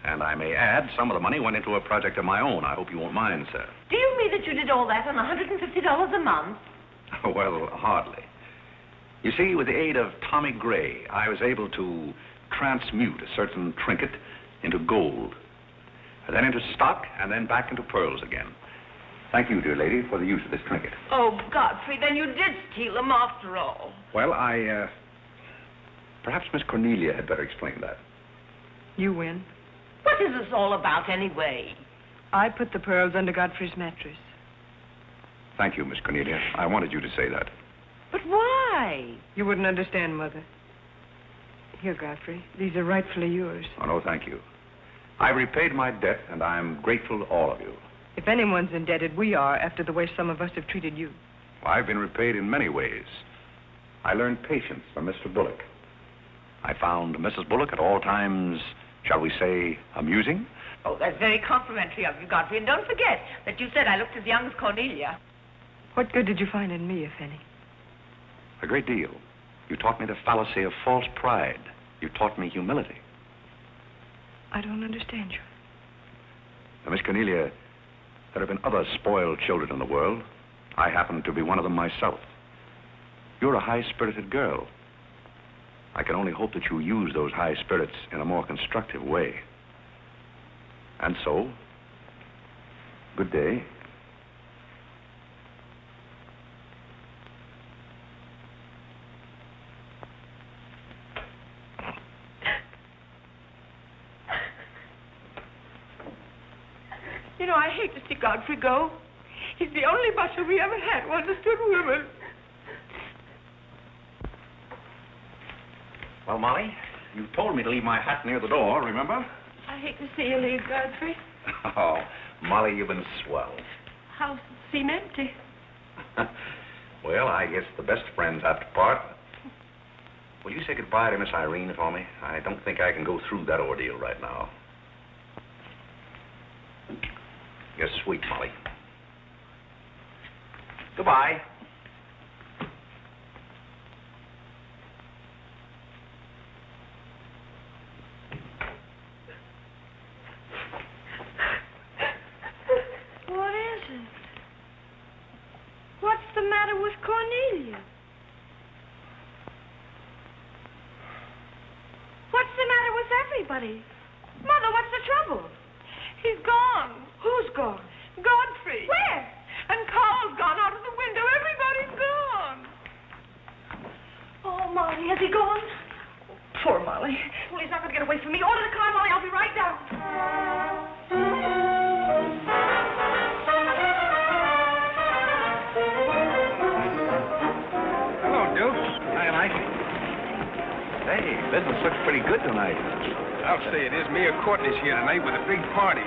And I may add, some of the money went into a project of my own. I hope you won't mind, sir. Do you mean that you did all that on $150 a month? Well, hardly. You see, with the aid of Tommy Gray, I was able to transmute a certain trinket into gold, and then into stock, and then back into pearls again. Thank you, dear lady, for the use of this trinket. Oh, Godfrey, then you did steal them after all. Well, perhaps Miss Cornelia had better explain that. You win. What is this all about, anyway? I put the pearls under Godfrey's mattress. Thank you, Miss Cornelia. I wanted you to say that. But why? You wouldn't understand, Mother. Here, Godfrey. These are rightfully yours. Oh, no, thank you. I've repaid my debt, and I'm grateful to all of you. If anyone's indebted, we are, after the way some of us have treated you. I've been repaid in many ways. I learned patience from Mr. Bullock. I found Mrs. Bullock at all times, shall we say, amusing. Oh, that's very complimentary of you, Godfrey. And don't forget that you said I looked as young as Cornelia. What good did you find in me, if any? A great deal. You taught me the fallacy of false pride. You taught me humility. I don't understand you. Now, Miss Cornelia, there have been other spoiled children in the world. I happen to be one of them myself. You're a high-spirited girl. I can only hope that you use those high spirits in a more constructive way. And so, good day. You know, I hate to see Godfrey go. He's the only butcher we ever had who understood women. Well, Molly, you told me to leave my hat near the door, remember? I hate to see you leave, Godfrey. Oh, Molly, you've been swell. House seem empty. Well, I guess the best friends have to part. Will you say goodbye to Miss Irene for me? I don't think I can go through that ordeal right now. You're sweet, Molly. Goodbye. What is it? What's the matter with Cornelia? What's the matter with everybody? Mother, what's the trouble? He's gone. Who's gone? Godfrey. Where? And Carl's gone out of the window. Everybody's gone. Oh, Molly, has he gone? Poor Molly. Well, he's not going to get away from me. Order the car, Molly. I'll be right down. Hello, Duke. Hi, Mike. Hey, business looks pretty good tonight. I'll say it is. Mia Courtney's here tonight with a big party.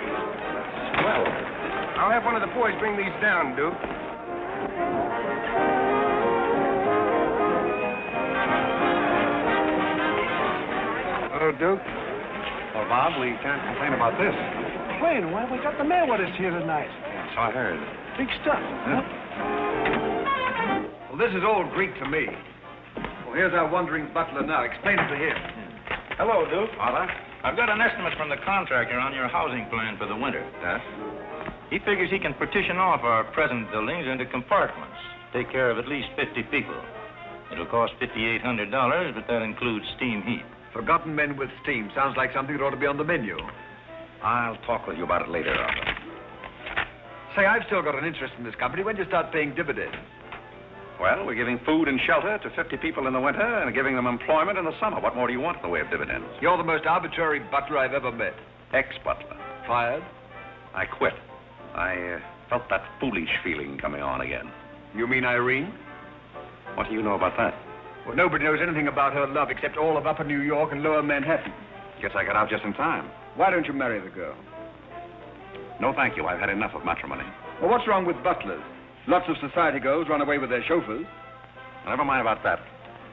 Well, I'll have one of the boys bring these down, Duke. Hello, Duke. well, Bob, we can't complain about this. Wait, why we got the mayor with us here tonight? Yeah, so I heard. Big stuff, huh? Well, this is all Greek to me. Well, here's our wandering butler now. Explain it to him. Hello, Duke. Father? I've got an estimate from the contractor on your housing plan for the winter. Yes? He figures he can partition off our present buildings into compartments, take care of at least 50 people. It'll cost $5,800, but that includes steam heat. Forgotten men with steam. Sounds like something that ought to be on the menu. I'll talk with you about it later, Arthur. Say, I've still got an interest in this company. When do you start paying dividends? Well, we're giving food and shelter to 50 people in the winter and giving them employment in the summer. What more do you want in the way of dividends? You're the most arbitrary butler I've ever met. Ex-butler. Fired? I quit. I felt that foolish feeling coming on again. You mean Irene? What do you know about that? Well, nobody knows anything about her love except all of Upper New York and Lower Manhattan. Guess I got out just in time. Why don't you marry the girl? No, thank you. I've had enough of matrimony. Well, what's wrong with butlers? Lots of society girls run away with their chauffeurs. Never mind about that.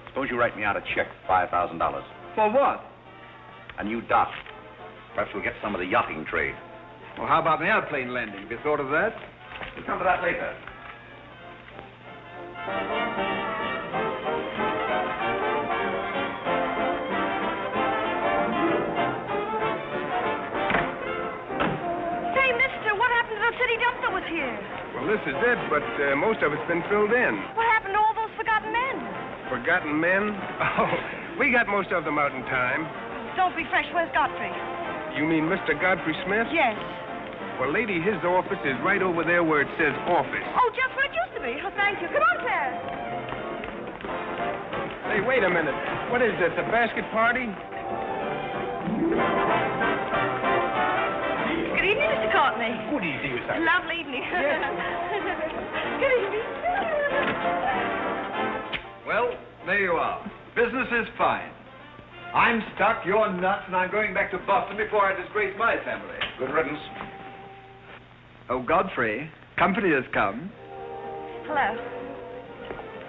Suppose you write me out a check for $5,000. For what? A new dock. Perhaps we'll get some of the yachting trade. Well, how about an airplane landing? Have you thought of that? We'll come to that later. Say, mister, what happened to the city dump that was here? Well, this is it, but most of it's been filled in. What happened to all those forgotten men? Forgotten men? Oh, we got most of them out in time. Don't be fresh. Where's Godfrey? You mean Mr. Godfrey Smith? Yes. Well, lady, his office is right over there where it says office. Oh, just where it used to be. Oh, thank you. Come on, Claire. Hey, wait a minute. What is this, a basket party? Good evening, Mr. Courtney. Good evening, Miss Irene. Lovely evening. Good evening. Well, there you are. Business is fine. I'm stuck, you're nuts, and I'm going back to Boston before I disgrace my family. Good riddance. Oh, Godfrey, company has come. Hello.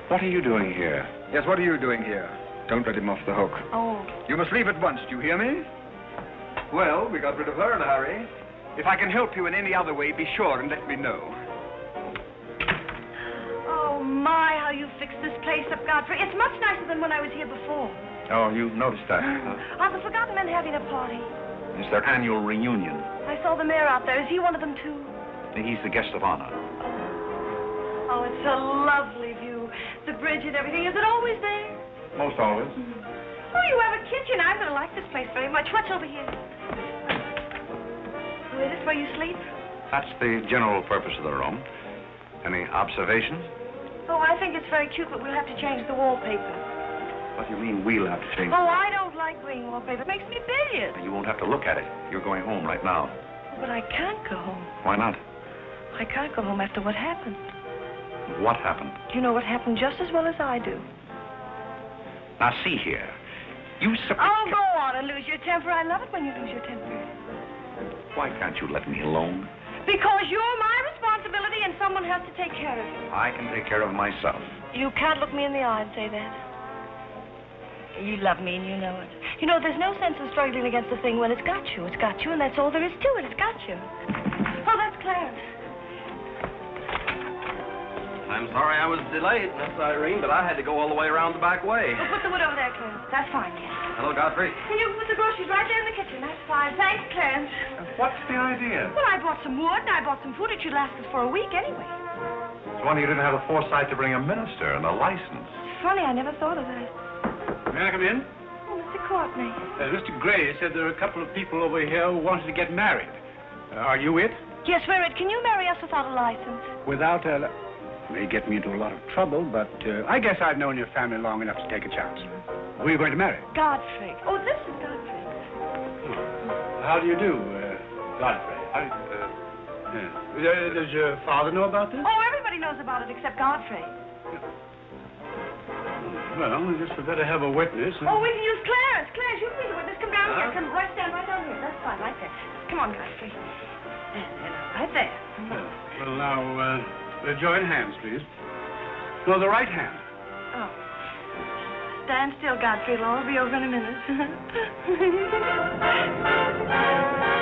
What are you doing here? Yes, what are you doing here? Don't let him off the hook. Oh. You must leave at once, do you hear me? Well, we got rid of her in a hurry. If I can help you in any other way, be sure and let me know. Oh, my, how you fixed this place up, Godfrey. It's much nicer than when I was here before. Oh, you noticed that, huh? Are the forgotten men having a party? It's their annual reunion. I saw the mayor out there. Is he one of them, too? He's the guest of honor. Oh, it's a lovely view. The bridge and everything. Is it always there? Most always. Oh, you have a kitchen. I'm going to like this place very much. What's over here? Oh, is this where you sleep? That's the general purpose of the room. Any observations? Oh, I think it's very cute, but we'll have to change the wallpaper. What do you mean we'll have to change? Oh, I don't like green wallpaper. It makes me bilious. You won't have to look at it. You're going home right now. But I can't go home. Why not? I can't go home after what happened. What happened? You know what happened just as well as I do. Now, see here. You Oh, go on and lose your temper. I love it when you lose your temper. Why can't you let me alone? Because you're my responsibility and someone has to take care of you. I can take care of myself. You can't look me in the eye and say that. You love me and you know it. You know, there's no sense in struggling against the thing when it's got you. It's got you, and that's all there is to it. It's got you. Oh, that's Clarence. I'm sorry I was delayed, Miss Irene, but I had to go all the way around the back way. Well, put the wood over there, Clarence. That's fine, Ken. Hello, Godfrey. Can you put the groceries right there in the kitchen? That's fine. Thanks, Clarence. What's the idea? Well, I bought some wood, and I bought some food. It should last us for a week anyway. It's wonder you didn't have the foresight to bring a minister and a license. Funny, I never thought of that. May I come in? Oh, Mr. Courtney. Mr. Gray said there are a couple of people over here who wanted to get married. Are you it? Yes, we're it. Can you marry us without a license? Without a... May get me into a lot of trouble, but I guess I've known your family long enough to take a chance. Who are you going to marry? Godfrey. Oh, this is Godfrey. How do you do, Godfrey? Does your father know about this? Oh, everybody knows about it except Godfrey. Well, I guess we better have a witness. Oh, we can use Clarence. Clarence, you can be the witness. Come down here. Come right stand right down here. That's fine, right there. Come on, Godfrey. Right there. Well, now, join hands, please. No, the right hand. Oh. Stand still, Godfrey. It'll all be over in a minute.